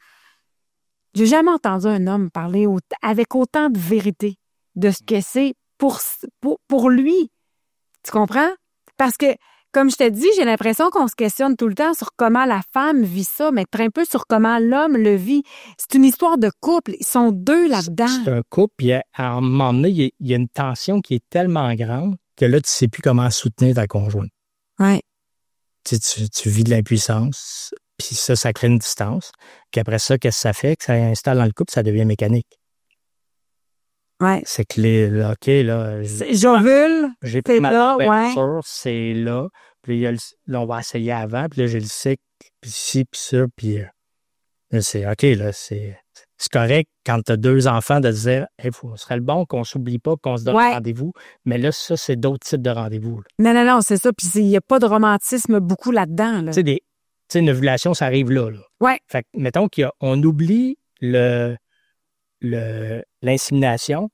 J'ai jamais entendu un homme parler avec autant de vérité de ce que c'est pour lui. Tu comprends? Parce que, comme je te dis, j'ai l'impression qu'on se questionne tout le temps sur comment la femme vit ça, mais très peu sur comment l'homme le vit. C'est une histoire de couple. Ils sont deux là-dedans. C'est un couple, puis à un moment donné, il y a une tension qui est tellement grande que là, tu ne sais plus comment soutenir ta conjointe. Ouais. Tu vis de l'impuissance, puis ça crée une distance. Puis après ça, qu'est-ce que ça fait? Que ça installe dans le couple, ça devient mécanique. Ouais. C'est que OK, là... J'ovule, j'ai c'est ma là, couverture, c'est là. Puis là, on va essayer avant, puis là, j'ai le cycle, puis ci, puis ça, puis là, c'est OK, là, c'est correct quand tu as 2 enfants de dire hey, ce serait le bon qu'on s'oublie pas, qu'on se donne rendez-vous. Mais là, ça, c'est d'autres types de rendez-vous. Là. Non, c'est ça. Puis il n'y a pas de romantisme beaucoup là-dedans. Là. Tu sais, une ovulation, ça arrive là. Ouais. Fait que, mettons qu'on oublie l'insémination.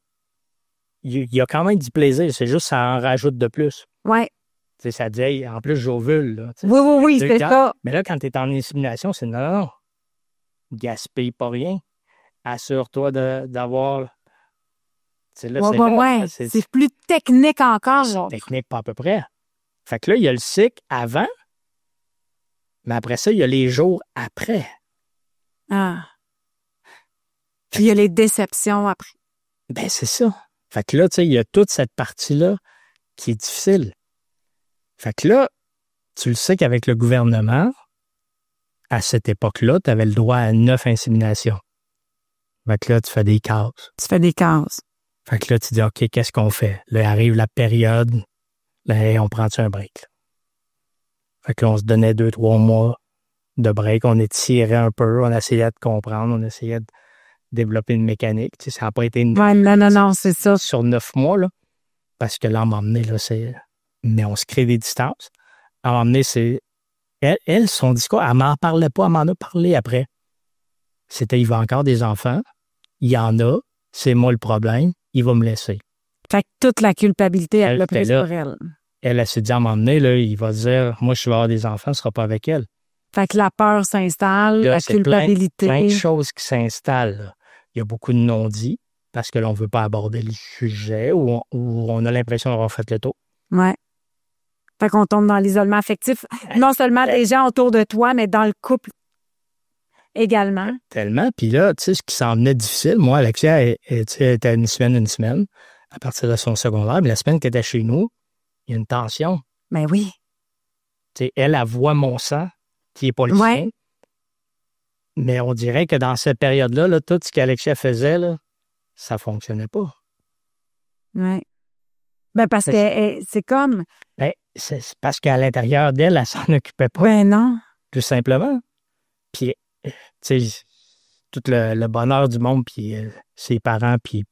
Il y a quand même du plaisir. C'est juste que ça en rajoute de plus. Ouais. Tu sais, ça dit, hey, en plus, j'ovule. Là, oui, c'est ça. Mais là, quand tu es en insémination, c'est non. Gaspille pas rien. Assure-toi d'avoir. Là, c'est plus technique encore. Genre. Technique, pas à peu près. Fait que là, il y a le cycle avant, mais après ça, il y a les jours après. Ah. Puis il y a les déceptions après. Ben, c'est ça. Fait que là, tu sais, il y a toute cette partie-là qui est difficile. Fait que là, tu le sais qu'avec le gouvernement, à cette époque-là, tu avais le droit à 9 inséminations. Fait que là, tu fais des cases. Tu fais des cases. Fait que là, tu dis, OK, qu'est-ce qu'on fait? Là, arrive la période, là, on prend-tu un break? Là? Fait que là, on se donnait 2-3 mois de break. On étirait un peu, on essayait de comprendre, on essayait de développer une mécanique. Tu sais, ça n'a pas été une... Ouais, non, c'est ça. Sur 9 mois, là. Parce que là, à un moment donné, là, c'est... Mais on se crée des distances. À un moment donné, c'est... Elle, son discours, elle m'en parlait pas, elle m'en a parlé après. C'était, il va encore des enfants. Il y en a. C'est moi le problème. Il va me laisser. Fait que toute la culpabilité, elle l'a prise pour elle. Elle s'est dit, à un moment donné, là, il va dire, moi, je vais avoir des enfants, ce sera pas avec elle. Fait que la peur s'installe, la culpabilité. Plein de choses qui s'installent. Là. Il y a beaucoup de non-dits parce que là, on ne veut pas aborder le sujet ou on a l'impression d'avoir fait le tour. Ouais. Fait qu'on tombe dans l'isolement affectif. Non seulement des gens autour de toi, mais dans le couple également. Tellement. Puis là, tu sais, ce qui s'en venait difficile, moi, Alexia, elle était une semaine, à partir de son secondaire. Mais la semaine qu'elle était chez nous, il y a une tension. Ben oui. Tu sais, elle voit mon sang, qui n'est pas le sien. Mais on dirait que dans cette période-là, là, tout ce qu'Alexia faisait, là, ça ne fonctionnait pas. Oui. Ben, parce que c'est comme... Ben, c'est parce qu'à l'intérieur d'elle, elle s'en occupait pas. Ben non. Tout simplement. Puis, tu sais, tout le bonheur du monde, puis ses parents, puis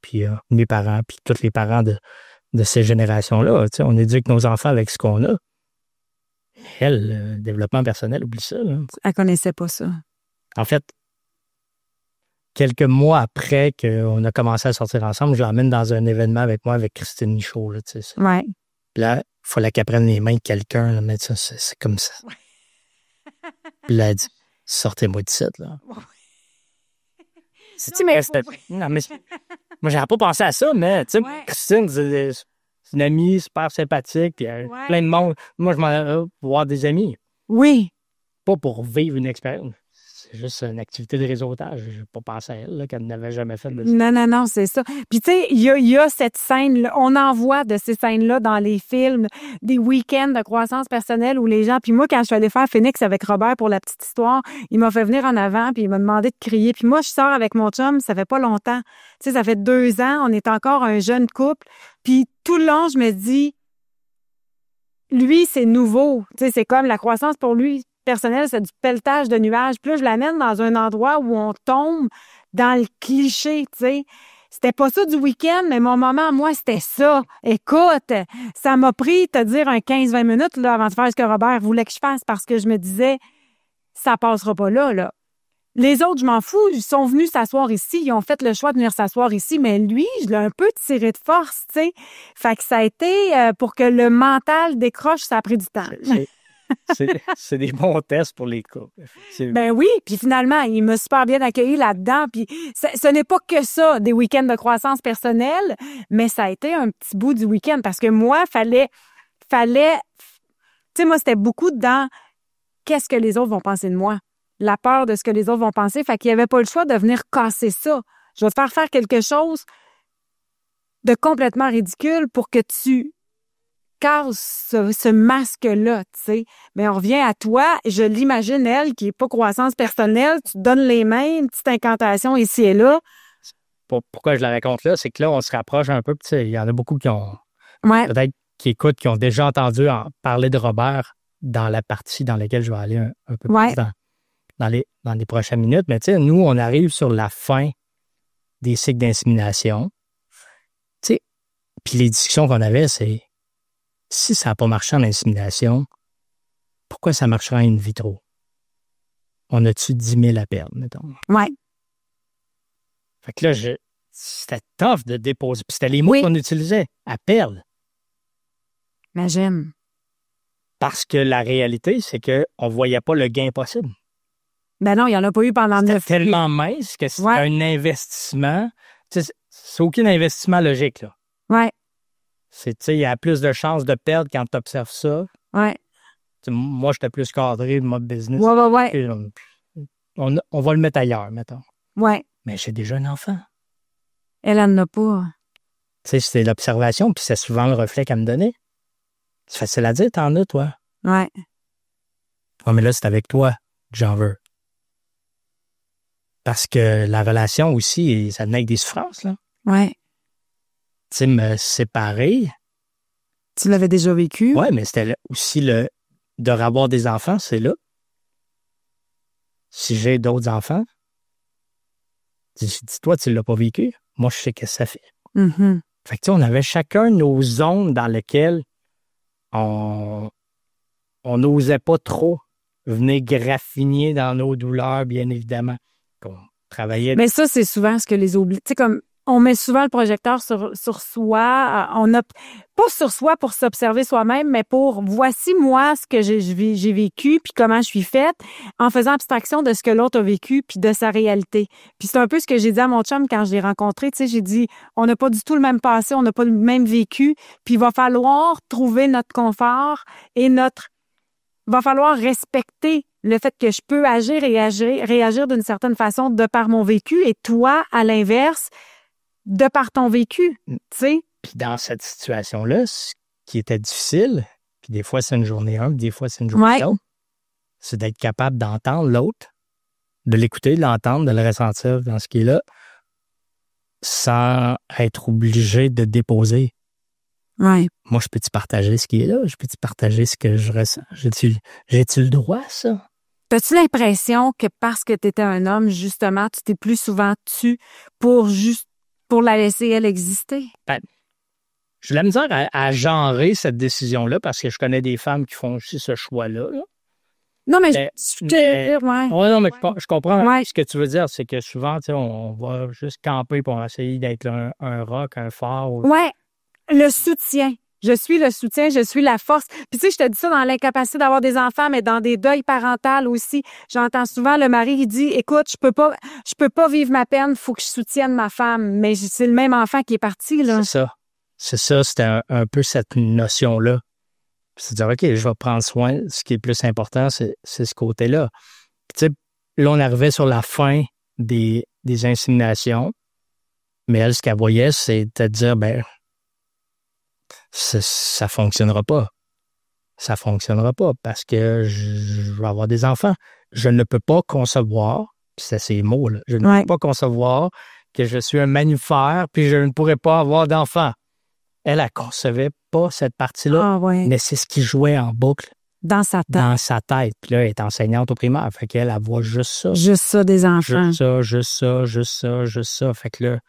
mes parents, puis tous les parents de ces générations-là. Tu sais, on éduque nos enfants avec ce qu'on a. Elle, le développement personnel, oublie ça. Là. Elle connaissait pas ça. En fait, quelques mois après qu'on a commencé à sortir ensemble, je l'emmène dans un événement avec moi, avec Christine Michaud. Là, tu sais, Ouais. Puis là, il fallait qu'elle prenne les mains de quelqu'un, là, mais ça, c'est comme ça. Puis là, elle dit, sortez-moi de site, là. Non, mais moi, j'avais pas pensé à ça, mais tu sais, Christine, c'est une amie super sympathique, puis plein de monde. Moi, je m'en vais pour voir des amis. Oui. Pas pour vivre une expérience. C'est juste une activité de réseautage. Je n'ai pas pensé à elle, là, qu'elle n'avait jamais fait de ça. Non, c'est ça. Puis, tu sais, il y a cette scène-là. On en voit de ces scènes-là dans les films, des week-ends de croissance personnelle où les gens... Puis moi, quand je suis allée faire Phoenix avec Robert pour la petite histoire, il m'a fait venir en avant, puis il m'a demandé de crier. Puis moi, je sors avec mon chum, ça fait pas longtemps. Tu sais, ça fait 2 ans, on est encore un jeune couple. Puis tout le long, je me dis, lui, c'est nouveau. Tu sais, c'est comme la croissance pour lui personnel, c'est du pelletage de nuages. Puis là, je l'amène dans un endroit où on tombe dans le cliché, tu sais. C'était pas ça du week-end, mais mon moment, moi, c'était ça. Écoute, ça m'a pris, te dire, un 15-20 minutes là, avant de faire ce que Robert voulait que je fasse parce que je me disais, ça passera pas là. Les autres, je m'en fous, ils sont venus s'asseoir ici, ils ont fait le choix de venir s'asseoir ici, mais lui, je l'ai un peu tiré de force, tu sais. Fait que ça a été, pour que le mental décroche, ça a pris du temps. C'est des bons tests pour les couples. Ben oui, puis finalement, il m'a super bien accueilli là-dedans. Puis ce n'est pas que ça, des week-ends de croissance personnelle, mais ça a été un petit bout du week-end parce que moi, fallait, tu sais, moi, c'était beaucoup dans qu'est-ce que les autres vont penser de moi, la peur de ce que les autres vont penser. Fait qu'il n'y avait pas le choix de venir casser ça. Je vais te faire quelque chose de complètement ridicule pour que tu casse ce masque-là, tu sais. Mais on revient à toi, je l'imagine, elle, qui est pas croissance personnelle, tu te donnes les mains, une petite incantation ici et là. Pourquoi je la raconte là, c'est que là, on se rapproche un peu, tu sais, il y en a beaucoup qui ont, peut-être qui écoutent, qui ont déjà entendu parler de Robert dans la partie dans laquelle je vais aller un peu plus dans les prochaines minutes. Mais tu sais, nous, on arrive sur la fin des cycles d'insémination. Tu sais, puis les discussions qu'on avait, c'est si ça n'a pas marché en insémination, pourquoi ça marchera in vitro? On a-tu 10 000 à perdre, mettons? Ouais. Fait que là, c'était tough de déposer. Puis c'était les mots qu'on utilisait, à perdre. Imagine. Parce que la réalité, c'est qu'on ne voyait pas le gain possible. Ben non, il n'y en a pas eu pendant 9 ans. C'était tellement mince que c'était un investissement. Tu sais, c'est aucun investissement logique, là. Ouais. Tu sais, il y a plus de chances de perdre quand tu observes ça. Ouais. T'sais, moi, j'étais plus cadré de mon business. Ouais. On va le mettre ailleurs, mettons. Ouais. Mais j'ai déjà un enfant. Elle n'en a pas. Tu sais, c'est l'observation, puis c'est souvent le reflet qu'elle me donnait. C'est facile à dire, t'en as, toi. Ouais. Ouais, mais là, c'est avec toi que j'en veux. Parce que la relation aussi, ça venait avec des souffrances, là. Ouais. Tu sais, me séparer. Tu l'avais déjà vécu? Oui, mais c'était aussi de avoir des enfants, c'est là. Si j'ai d'autres enfants, dis-toi, tu ne l'as pas vécu. Moi, je sais ce que ça fait. Mm-hmm. Fait que, tu sais, on avait chacun nos zones dans lesquelles on n'osait pas trop venir graffiner dans nos douleurs, bien évidemment. Qu'on travaillait. Mais ça, c'est souvent ce que les oublie. Tu sais, comme on met souvent le projecteur sur soi. On a pas sur soi pour s'observer soi-même, mais pour voici moi ce que j'ai vécu puis comment je suis faite en faisant abstraction de ce que l'autre a vécu puis de sa réalité. Puis c'est un peu ce que j'ai dit à mon chum quand je l'ai rencontré. Tu sais, j'ai dit on n'a pas du tout le même passé, on n'a pas le même vécu, puis il va falloir trouver notre confort et va falloir respecter le fait que je peux agir et réagir d'une certaine façon de par mon vécu et toi, à l'inverse, de par ton vécu, tu sais. Puis dans cette situation-là, ce qui était difficile, puis des fois c'est une journée 1, des fois c'est une journée 2, c'est d'être capable d'entendre l'autre, de l'écouter, de l'entendre, de le ressentir dans ce qui est là, sans être obligé de déposer. Ouais. Moi, je peux-tu partager ce qui est là? Je peux-tu partager ce que je ressens? J'ai-tu le droit à ça? T'as-tu l'impression que parce que tu étais un homme, justement, tu t'es plus souvent tu pour la laisser, elle, exister? Ben, j'ai de la misère à genrer cette décision-là parce que je connais des femmes qui font aussi ce choix-là. Là. Non, mais Ouais. Non, mais je comprends Ouais. ce que tu veux dire. C'est que souvent, tu sais, on va juste camper pour essayer d'être un roc, un phare. Ouais. Le soutien. Je suis le soutien, je suis la force. Puis tu sais, je te dis ça dans l'incapacité d'avoir des enfants, mais dans des deuils parentaux aussi. J'entends souvent le mari qui dit, écoute, je peux pas vivre ma peine, faut que je soutienne ma femme. Mais c'est le même enfant qui est parti, là. C'est ça, c'était un peu cette notion-là. C'est de dire, OK, je vais prendre soin. Ce qui est plus important, c'est ce côté-là. Puis, tu sais, là, on arrivait sur la fin des inséminations. Mais elle, ce qu'elle voyait, c'était de dire, ben, ça fonctionnera pas. Ça fonctionnera pas parce que je vais avoir des enfants. Je ne peux pas concevoir, c'est ces mots, là, je ne peux pas concevoir que je suis un mammifère puis je ne pourrais pas avoir d'enfants. Elle concevait pas cette partie-là, mais c'est ce qui jouait en boucle. Dans sa tête. Puis là, elle est enseignante au primaire. Fait qu'elle, elle voit juste ça. Juste ça des enfants. Juste ça. Fait que là,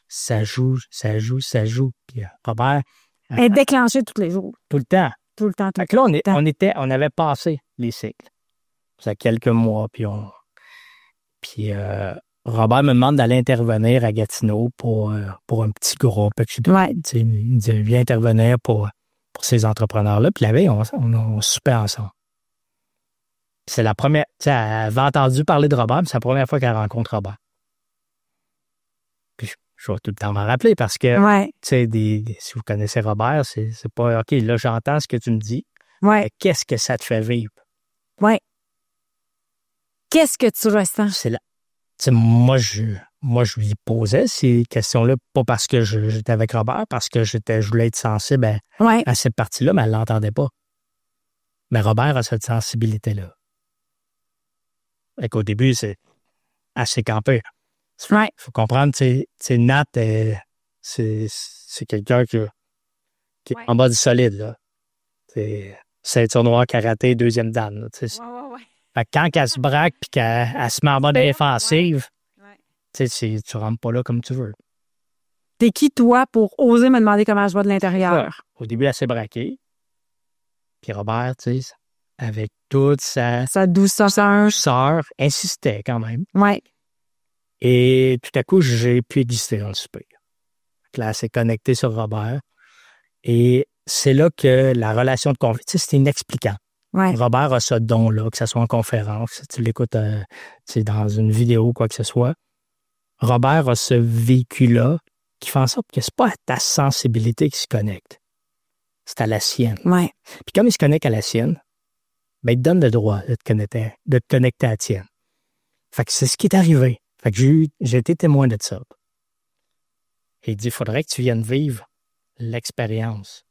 ça joue. Puis Robert... Elle est déclenchée tous les jours. Tout le temps. Fait que là, on avait passé les cycles. Ça fait quelques mois, puis Robert me demande d'aller intervenir à Gatineau pour un petit groupe. Il me dit, viens intervenir pour ces entrepreneurs-là. Puis la veille, on soupait ensemble. C'est la première... Elle avait entendu parler de Robert, mais c'est la première fois qu'elle rencontre Robert. Puis je vais tout le temps m'en rappeler parce que, si vous connaissez Robert, c'est pas, OK, là, j'entends ce que tu me dis. Ouais. Qu'est-ce que ça te fait vivre? Ouais. Qu'est-ce que tu ressens? Moi, je lui posais ces questions-là, pas parce que j'étais avec Robert, parce que je voulais être sensible à cette partie-là, mais elle ne l'entendait pas. Mais Robert a cette sensibilité-là. Et qu'au début, c'est assez campé. Il faut comprendre, Nat, c'est quelqu'un qui est en bas du solide. Là. C'est ceinture noire, karaté, deuxième dan. Fait que quand elle se braque et qu'elle se met en mode défensive, tu rentres pas là comme tu veux. T'es qui, toi, pour oser me demander comment je vais de l'intérieur? Au début, elle s'est braquée. Puis Robert, avec toute sa douceur, insistait quand même. Ouais. Et tout à coup, j'ai pu exister dans le souper. Là, elle s'est connectée sur Robert. Et c'est là que la relation de confiance, c'est inexplicable. Ouais. Robert a ce don-là, que ce soit en conférence, si tu l'écoutes dans une vidéo, quoi que ce soit. Robert a ce vécu-là qui fait en sorte que c'est pas à ta sensibilité qui se connecte. C'est à la sienne. Ouais. Puis comme il se connecte à la sienne, ben, il te donne le droit de te connecter à la tienne. Fait que c'est ce qui est arrivé. Fait que j'ai été témoin de ça. Et il dit, il faudrait que tu viennes vivre l'expérience.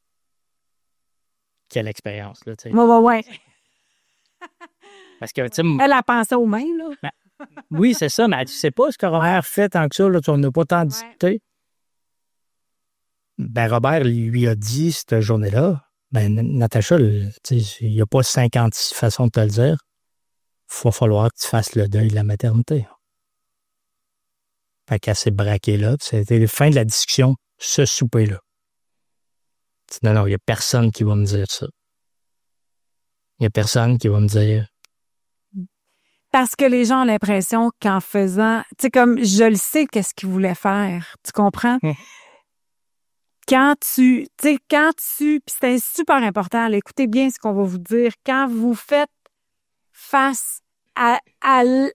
Quelle expérience, là, tu sais. Ouais. Parce que, tu sais... Elle a pensé aux mains, là. Ben, oui, c'est ça, mais tu sais pas ce que Robert fait tant que ça, là, tu n'en as pas tant discuté. Ben, Robert lui a dit, cette journée-là, ben, Natacha, il n'y a pas 56 façons de te le dire. Il va falloir que tu fasses le deuil de la maternité. Fait qu'elle s'est braquée là. C'était la fin de la discussion, ce souper-là. Non, il n'y a personne qui va me dire ça. Il n'y a personne qui va me dire. Parce que les gens ont l'impression qu'en faisant, tu sais, comme je le sais qu'est-ce qu'ils voulaient faire. Tu comprends? Puis c'est super important, là, écoutez bien ce qu'on va vous dire. Quand vous faites face à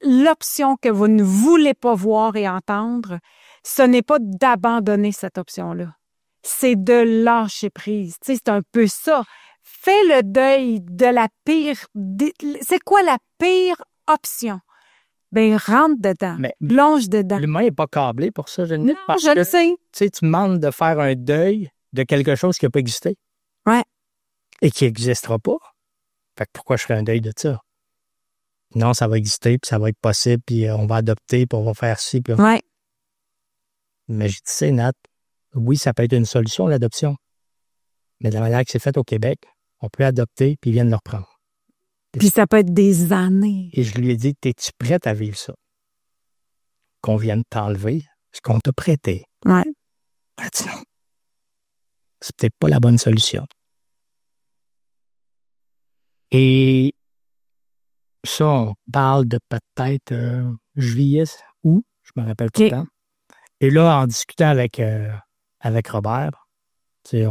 l'option que vous ne voulez pas voir et entendre, ce n'est pas d'abandonner cette option-là. C'est de lâcher prise. Tu sais, c'est un peu ça. Fais le deuil de la pire... C'est quoi la pire option? Ben, rentre dedans. Plonge dedans. L'humain n'est pas câblé pour ça, Geneviève. Non, je le sais. Tu sais, tu demandes de faire un deuil de quelque chose qui n'a pas existé. Ouais. Et qui n'existera pas. Fait que pourquoi je ferais un deuil de ça? Non, ça va exister, puis ça va être possible, puis on va adopter, puis on va faire ci, puis... Ouais. Mais je dis, Nat, oui, ça peut être une solution, l'adoption. Mais de la manière que c'est fait au Québec, on peut adopter, puis ils viennent le reprendre. Puis ça peut être des années. Et je lui ai dit, es-tu prête à vivre ça? Qu'on vienne t'enlever ce qu'on t'a prêté. Ouais. Elle a dit non. C'est peut-être pas la bonne solution. Et ça, on parle de peut-être juillet, août, je me rappelle pas le temps. Et là, en discutant avec Robert, tu sais, il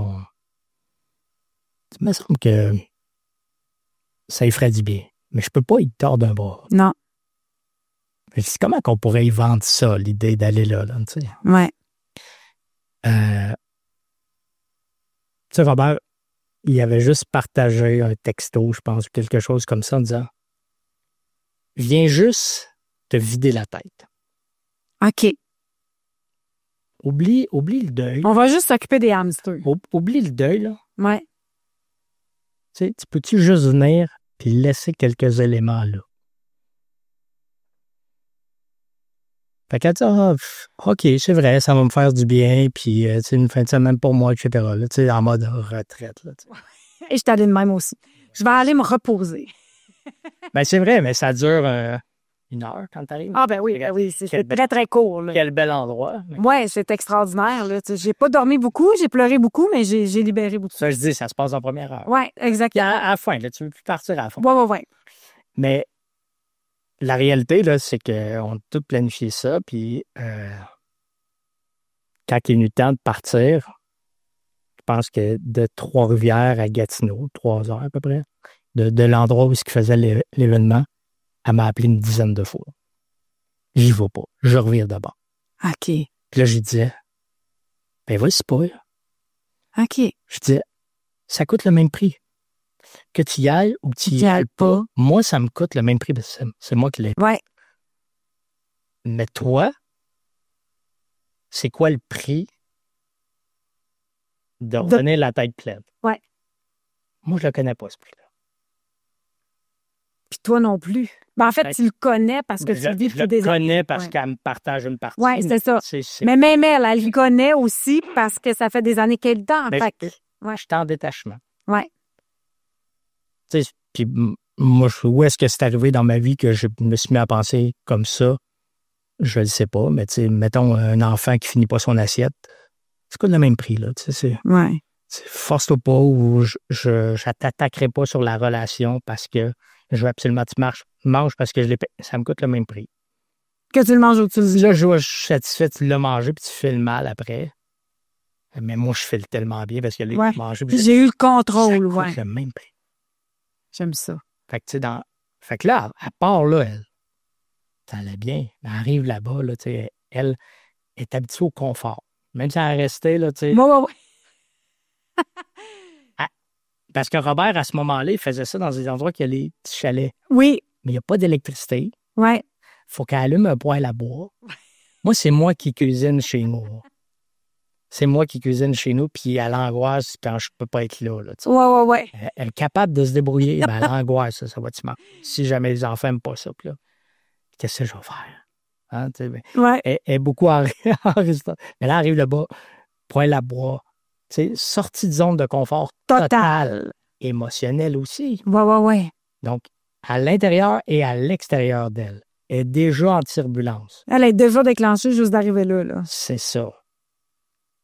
me semble que ça y ferait du bien. Mais je peux pas y tordre un bras. Non. Mais c'est comment qu'on pourrait y vendre ça, l'idée d'aller là, tu sais? Ouais. Tu sais, Robert, il avait juste partagé un texto, je pense, quelque chose comme ça, en disant « Viens juste te vider la tête. » OK. Oublie le deuil. On va juste s'occuper des hamsters. Oublie le deuil, là. Ouais. Tu sais, tu peux-tu juste venir puis laisser quelques éléments là? Fait qu'elle dit, OK, c'est vrai, ça va me faire du bien, puis c'est une fin de semaine pour moi, etc. Là, tu sais, en mode retraite. Là, et je suis allée de même aussi. Je vais aller me reposer. Ben, c'est vrai, mais ça dure 1 heure quand tu arrives. Ah, ben oui, c'est très, très court. Là. Quel bel endroit. Oui, c'est extraordinaire. Là. J'ai pas dormi beaucoup, j'ai pleuré beaucoup, mais j'ai libéré beaucoup. Ça, je dis, ça se passe en première heure. Oui, exactement. À la fin, là, tu veux plus partir à la fin. Oui. Mais la réalité, là, c'est qu'on a tout planifié ça, puis quand il est venu le temps de partir, je pense que de Trois-Rivières à Gatineau, 3 heures à peu près, de l'endroit où il faisait l'événement, elle m'a appelé une dizaine de fois. J'y vais pas. Je reviens d'abord. OK. Puis là, je disais, ben vas-y pas. OK. Je disais, ça coûte le même prix. Que tu y ailles ou que tu y ailles pas, moi, ça me coûte le même prix, parce que c'est moi qui l'ai. Ouais. Mais toi, c'est quoi le prix de revenir la tête pleine? Ouais. Moi, je le connais pas, ce prix-là. Puis toi non plus. Ben, en fait, tu le connais parce que tu le vis depuis des années. Je le connais parce qu'elle me partage une partie. Oui, c'est ça. Mais même elle le connaît aussi parce que ça fait des années qu'elle est dedans. Je suis en détachement. Oui. Tu sais, puis moi, où est-ce que c'est arrivé dans ma vie que je me suis mis à penser comme ça? Je ne le sais pas, mais tu sais, mettons un enfant qui finit pas son assiette, c'est quoi le même prix, là? Tu sais, force-toi pas ou je t'attaquerai pas sur la relation parce que je veux absolument que tu manges parce que ça me coûte le même prix. Que tu le manges ou que tu le dis. Là, je suis satisfait, tu l'as mangé puis tu fais le mal après. Mais moi, je fais tellement bien parce que là, manger. J'ai eu le contrôle, ça coûte le même prix. J'aime ça. Fait que, tu sais, fait que là, à part là, ça allait bien. Elle arrive là-bas, là, tu sais, elle est habituée au confort. Même si elle restait, là, tu sais. Oui. Parce que Robert, à ce moment-là, il faisait ça dans des endroits qui a les petits chalets. Oui. Mais il n'y a pas d'électricité. Oui. Faut qu'elle allume un poêle à bois. Moi, c'est moi qui cuisine chez nous. C'est moi qui cuisine chez nous, puis elle angoisse quand je peux pas être là. Oui. Elle est capable de se débrouiller, mais elle angoisse, ça va-tu marcher? Si jamais les enfants n'aiment pas ça, puis là, qu'est-ce que je vais faire? Hein, elle est beaucoup en résistance. Mais là, elle arrive là-bas, poêle à bois. Sortie de zone de confort total. Émotionnelle aussi. Oui. Donc, à l'intérieur et à l'extérieur d'elle, elle est déjà en turbulence. Elle est déjà déclenchée juste d'arriver là. C'est ça.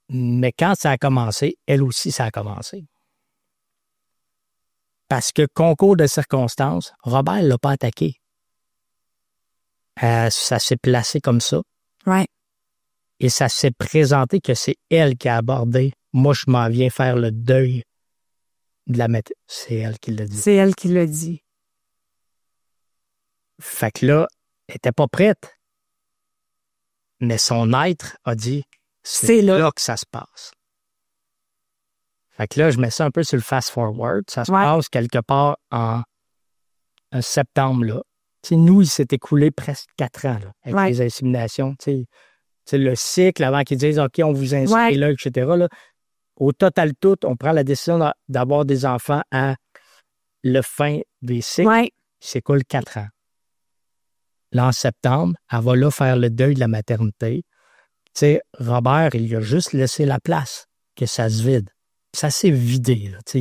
Mais quand ça a commencé, elle aussi, ça a commencé. Parce que, concours de circonstances, Robert ne l'a pas attaqué. Ça s'est placé comme ça. Ouais. Et ça s'est présenté que c'est elle qui a abordé. Moi, je m'en viens faire le deuil de la mettre. C'est elle qui l'a dit. C'est elle qui l'a dit. Fait que là, elle n'était pas prête. Mais son être a dit, c'est là que ça se passe. Fait que là, je mets ça un peu sur le fast-forward. Ça se passe quelque part en septembre, là. T'sais, nous, il s'est écoulé presque 4 ans là, avec les inséminations. T'sais, le cycle, avant qu'ils disent « OK, on vous inscrit là, etc. » là, au total tout, on prend la décision d'avoir des enfants à le fin des cycles. Il s'écoule 4 ans. Là, en septembre, elle va là faire le deuil de la maternité. T'sais, Robert, il lui a juste laissé la place, que ça se vide. ça s'est vidé. Là. Il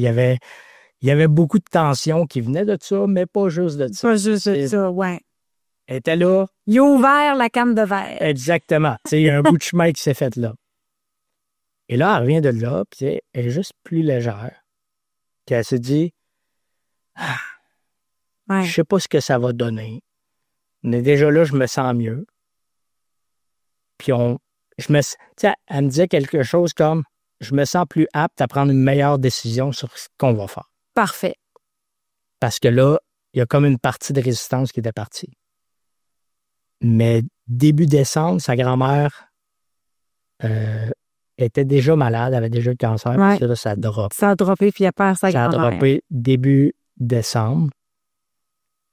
y avait beaucoup de tensions qui venaient de ça, mais pas juste de ça. Pas juste de ça, ouais. Elle était là. Il a ouvert la canne de verre. Exactement. Il y a un bout de chemin qui s'est fait là. Et là, elle revient de là, puis elle est juste plus légère. Puis elle se dit, Ouais. je sais pas ce que ça va donner, mais déjà là, je me sens mieux. Puis elle me disait quelque chose comme, je me sens plus apte à prendre une meilleure décision sur ce qu'on va faire. Parfait. Parce que là, il y a comme une partie de résistance qui était partie. Mais début décembre, sa grand-mère était déjà malade, avait déjà le cancer. Ouais. Puis là, ça drop. Ça a droppé, puis il a perd sa Ça a grand-mère. droppé début décembre.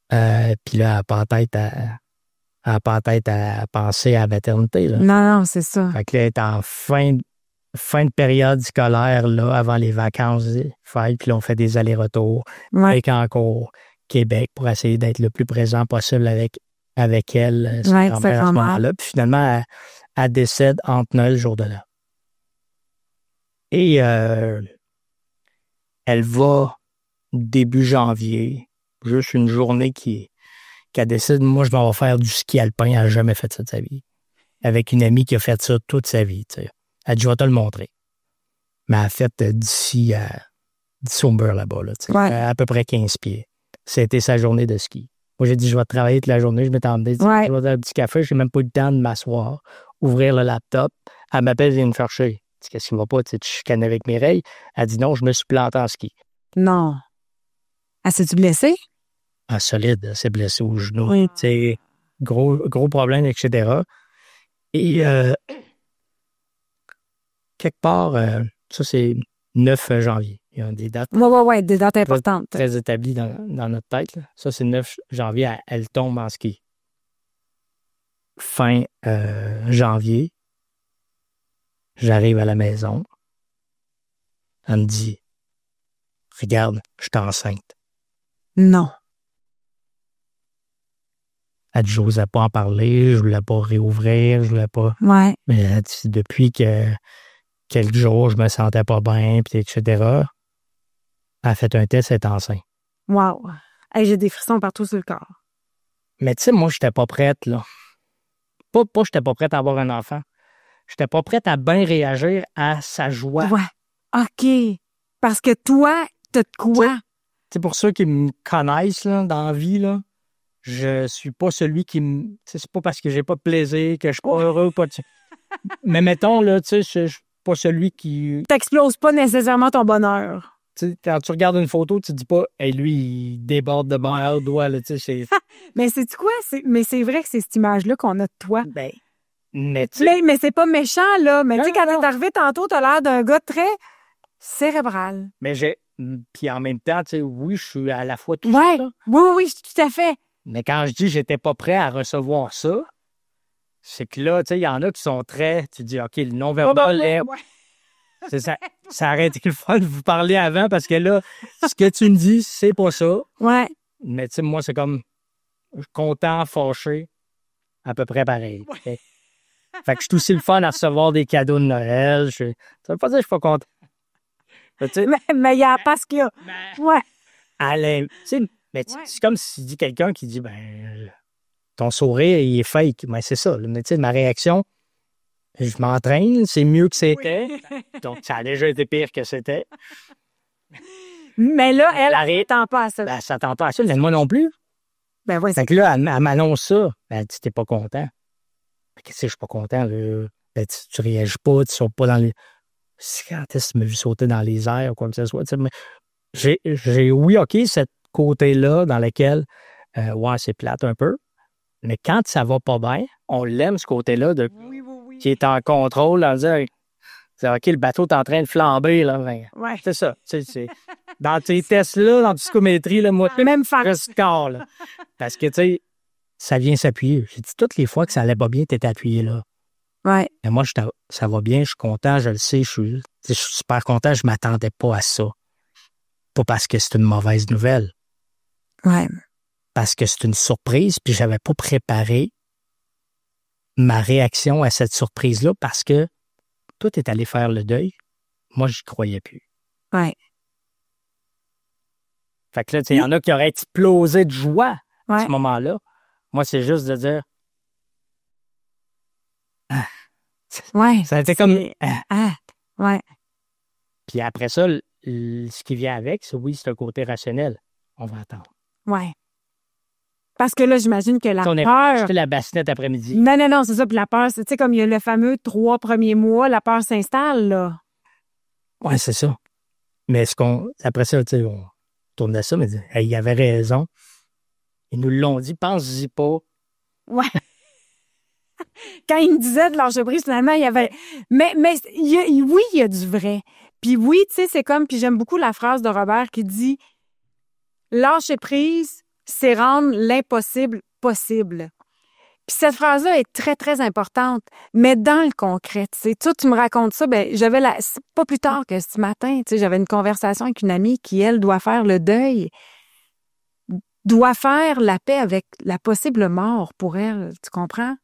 Puis là, elle n'a pas tête à penser à la maternité. Là. Non, c'est ça. Fait que là, elle est en fin de période scolaire, là, avant les vacances des fêtes. Puis là, on fait des allers-retours Ouais. avec encore Québec pour essayer d'être le plus présent possible avec elle, sa Ouais, grand-mère sa à ce grand-mère. moment-là. Puis finalement, elle décède entre Noël et le jour de l'an. Et elle va début janvier, juste une journée qu'elle décide, moi, je vais faire du ski alpin. Elle n'a jamais fait ça de sa vie. Avec une amie qui a fait ça toute sa vie. Tu sais. Elle dit, je vais te le montrer. Mais elle a fait d'ici au mur là-bas, là, tu sais, Ouais. à peu près 15 pieds. C'était sa journée de ski. Moi, j'ai dit, je vais travailler toute la journée. Je m'étais emmené, Ouais. je vais dans un petit café. Je n'ai même pas eu le temps de m'asseoir, ouvrir le laptop. Elle m'appelle, elle vient me faire chier. Je dis, qu'est-ce qui ne va pas? Tu sais, tu chicanes avec Mireille. Elle dit, non, je me suis planté en ski. Non. Ah, s'est-tu blessé? Ah, solide, elle s'est blessée au genou. Oui. Tu sais, gros problème, etc. Et quelque part, ça, c'est 9 janvier. Il y a des dates Ouais, des dates importantes. très établies dans notre tête. Là. Ça, c'est 9 janvier. Elle tombe en ski. Fin janvier, j'arrive à la maison. Elle me dit, regarde, je suis enceinte. Non. Elle dit, je n'osais pas en parler, je ne voulais pas réouvrir, je voulais pas. Ouais. Mais elle dit, depuis que quelques jours, je me sentais pas bien, puis etc. Elle a fait un test, elle est enceinte. Wow. Hey, j'ai des frissons partout sur le corps. Mais tu sais, moi, j'étais pas prête, là. Pas j'étais pas prête à avoir un enfant. J'étais pas prête à bien réagir à sa joie. Ouais. OK. Parce que toi, t'as de quoi? C'est pour ceux qui me connaissent, là, dans la vie, là. Je suis pas celui qui me... C'est pas parce que j'ai pas de plaisir, que je suis pas heureux, pas de... Mais mettons, là, tu sais, je suis pas celui qui... T'exploses pas nécessairement ton bonheur. Tu sais, quand tu regardes une photo, tu te dis pas, hey, lui, il déborde de bonheur, doigt, là, tu sais, c'est... Mais c'est quoi? Mais c'est vrai que c'est cette image-là qu'on a de toi. Ben, mais tu sais... Mais c'est pas méchant, là. Mais tu sais, Non, quand non. t'es arrivé tantôt, t'as l'air d'un gars très cérébral. Mais j'ai... Puis en même temps, tu sais, oui, je suis à la fois tout Ouais. ça, là. Oui, tout à fait. Mais quand je dis j'étais pas prêt à recevoir ça, c'est que là, tu sais, il y en a qui sont très... Tu dis, OK, le non-verbal est... Ouais. C'est ça, ça aurait été le fun de vous parler avant parce que là, ce que tu me dis, c'est pas ça. Ouais. Mais tu sais, moi, c'est comme content, fâché, à peu près pareil. Fait que je suis aussi le fun à recevoir des cadeaux de Noël. Ça veut pas dire que je suis pas content. Tu sais, Mais il y a parce qu'il y a. Ouais. tu sais, mais Ouais. c'est comme si dit quelqu'un qui dit, ben, ton sourire, il est fake. Mais c'est ça. Mais tu sais, ma réaction, je m'entraîne, c'est mieux que c'était. Donc, ça a déjà été pire que c'était. Mais là, elle Arrête. t'entend pas à ça. Ben, elle s'attend pas à ça. Mais moi non plus. Ben, ouais, Fait que là, elle m'annonce ça. Ben, elle dit, t'es pas content. Qu'est-ce que je suis pas content, là? Ben, tu réagis pas, tu sautes pas dans les... Quand est-ce que tu m'as vu sauter dans les airs ou quoi que ce soit? Mais j'ai, oui, OK, cette côté-là dans lequel, ouais, c'est plate un peu. Mais quand ça va pas bien, on l'aime, ce côté-là, Oui. qui est en contrôle, en disant, c'est OK, le bateau est en train de flamber, là. Ben, Ouais. c'est ça. C'est, dans tes tests-là, dans la psychométrie, là, moi, Même faire. je score, là. Parce que, tu sais, ça vient s'appuyer. J'ai dit, toutes les fois que ça allait pas bien, t'étais appuyé là. Ouais. Mais moi, ça va bien, je suis content, je le sais, je suis super content, je m'attendais pas à ça. Pas parce que c'est une mauvaise nouvelle, Ouais. parce que c'est une surprise, puis j'avais pas préparé ma réaction à cette surprise-là, parce que tout est allé faire le deuil. Moi, j'y croyais plus. Ouais. Fait que là, il y en a qui auraient explosé de joie à Ouais. ce moment-là. Moi, c'est juste de dire... Ouais. Ça a été comme... Ouais. Puis après ça, ce qui vient avec, c'est le côté rationnel. On va attendre. Ouais. Parce que là, j'imagine que la On est peur... acheté la bassinette après-midi. Non, c'est ça. Puis la peur, c'est, tu sais, comme il y a le fameux 3 premiers mois, la peur s'installe, là. Ouais, c'est ça. Mais après ça, tu sais, on tournait ça, mais il avait raison. Ils nous l'ont dit, pense-y pas. Ouais. Quand il me disait de lâcher prise, finalement, il y avait... Mais oui, il y a du vrai. Puis oui, tu sais, c'est comme... Puis j'aime beaucoup la phrase de Robert qui dit « Lâcher prise, c'est rendre l'impossible possible. » Puis cette phrase-là est très, très importante, mais dans le concret, tu sais. Toi, tu me racontes ça, c'est pas plus tard que ce matin, tu sais, j'avais une conversation avec une amie qui, elle, doit faire le deuil, doit faire la paix avec la possible mort pour elle, tu comprends?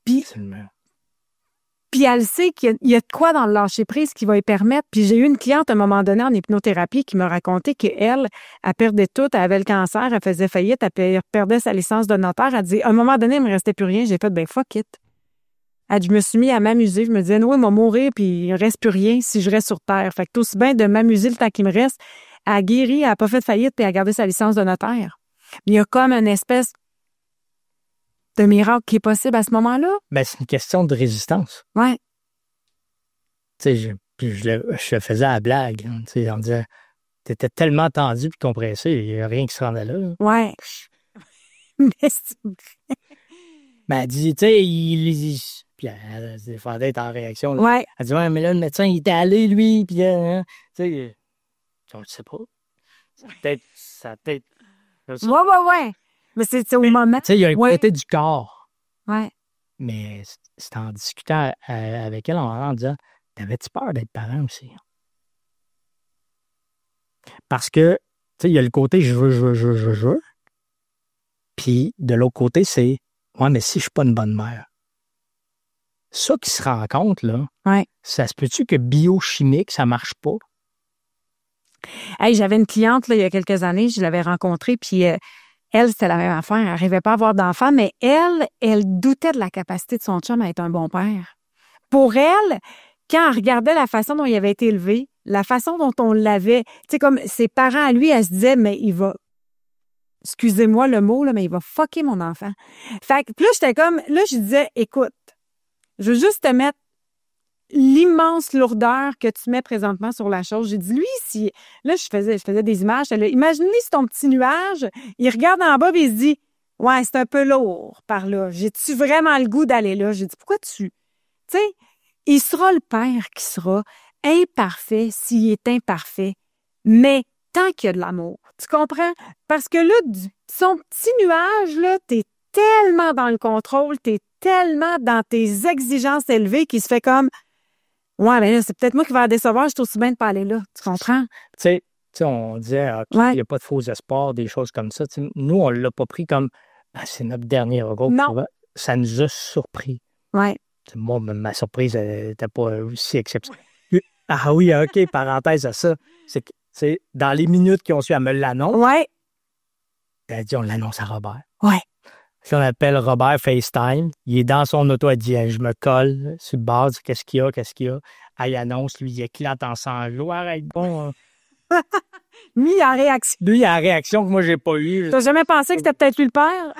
Puis elle sait qu'il y a de quoi dans le lâcher-prise qui va lui permettre. Puis j'ai eu une cliente à un moment donné en hypnothérapie qui m'a raconté qu'elle perdait tout, elle avait le cancer, elle faisait faillite, elle perdait sa licence de notaire. Elle dit, à un moment donné, il me restait plus rien. J'ai fait, fuck it. Elle dit, je me suis mis à m'amuser. Je me disais, oui, il va mourir, puis il ne reste plus rien si je reste sur Terre. Fait que c'est aussi bien de m'amuser le temps qu'il me reste. Elle a guéri, elle n'a pas fait de faillite, puis elle a gardé sa licence de notaire. Mais il y a comme une espèce de miracle qui est possible à ce moment-là. Ben, c'est une question de résistance. Ouais. Tu sais, je le faisais à la blague. Hein, tu sais, on disait, t'étais tellement tendu puis compressé, il n'y a rien qui se rendait là. Ouais. Mais c'est vrai. Ben, elle dit, tu sais, puis elle se défendait d'être en réaction. Là. Ouais. Elle dit, ouais, mais là, le médecin, il était allé, lui, puis, tu sais, on le sait pas. Ça a peut-être. Ouais. Mais c'est au moment. Tu sais, il y a un côté du corps. Ouais. Mais c'est en discutant avec elle, en disant, t'avais-tu peur d'être parent aussi? Parce que, tu sais, il y a le côté je veux. Puis, de l'autre côté, c'est, ouais, mais si je suis pas une bonne mère. Ça qui se rend compte, là, ça se peut-tu que biochimique, ça marche pas? Hey, j'avais une cliente, là, il y a quelques années, je l'avais rencontrée, puis elle, c'était la même affaire. Elle n'arrivait pas à avoir d'enfant, mais elle doutait de la capacité de son chum à être un bon père. Pour elle, quand elle regardait la façon dont il avait été élevé, la façon dont on l'avait, tu sais, comme ses parents à lui, elle se disait, mais il va, excusez-moi le mot, là, mais il va fucker mon enfant. Fait que, puis là, je disais, écoute, je veux juste te mettre l'immense lourdeur que tu mets présentement sur la chose. J'ai dit, lui, si... Là, je faisais des images. Imaginez si ton petit nuage, il regarde en bas et il se dit, ouais, c'est un peu lourd par là. J'ai-tu vraiment le goût d'aller là? J'ai dit, pourquoi tu... Tu sais, il sera le père qui sera imparfait s'il est imparfait, mais tant qu'il y a de l'amour. Tu comprends? Parce que là, son petit nuage, là, t'es tellement dans le contrôle, t'es tellement dans tes exigences élevées qu'il se fait comme... Ouais, mais là, c'est peut-être moi qui vais la décevoir, je suis aussi bien de pas aller là. Tu comprends? Tu sais, on disait qu'il n'y a pas de faux espoirs, des choses comme ça. T'sais, nous, on ne l'a pas pris comme c'est notre dernier recours. Non. Ça nous a surpris. Ouais. Moi, ma surprise n'était pas aussi exceptionnelle. Ah oui, OK, parenthèse à ça. C'est que dans les minutes qui ont suivi, elle me l'annonce. Ouais. Elle a dit, on l'annonce à Robert. Ouais. Puis on appelle Robert FaceTime. Il est dans son auto. Elle dit, je me colle sur le bord. Qu'est-ce qu'il y a? Elle annonce, lui, il éclate en sanglots. Arrête, bon. Lui, il a réaction. Lui, il a la réaction que moi, j'ai pas eue. T'as jamais pensé que c'était peut-être lui le père?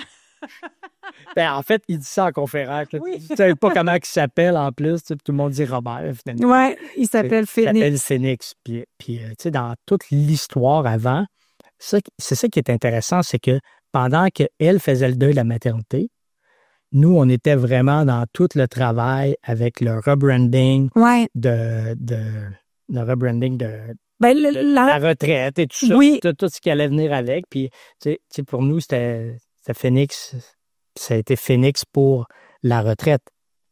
Ben, en fait, il dit ça en conférence. Oui. Tu ne sais pas comment il s'appelle en plus. Tout le monde dit Robert, finalement. Oui, il s'appelle Phoenix. Il s'appelle Phoenix. Puis tu sais, dans toute l'histoire avant, c'est ça qui est intéressant, c'est que pendant qu'elle faisait le deuil de la maternité, nous, on était vraiment dans tout le travail avec le rebranding le rebranding de la retraite et tout ça. Oui. Tout ce qui allait venir avec. Puis, tu sais, pour nous, c'était Phoenix. Ça a été Phoenix pour la retraite.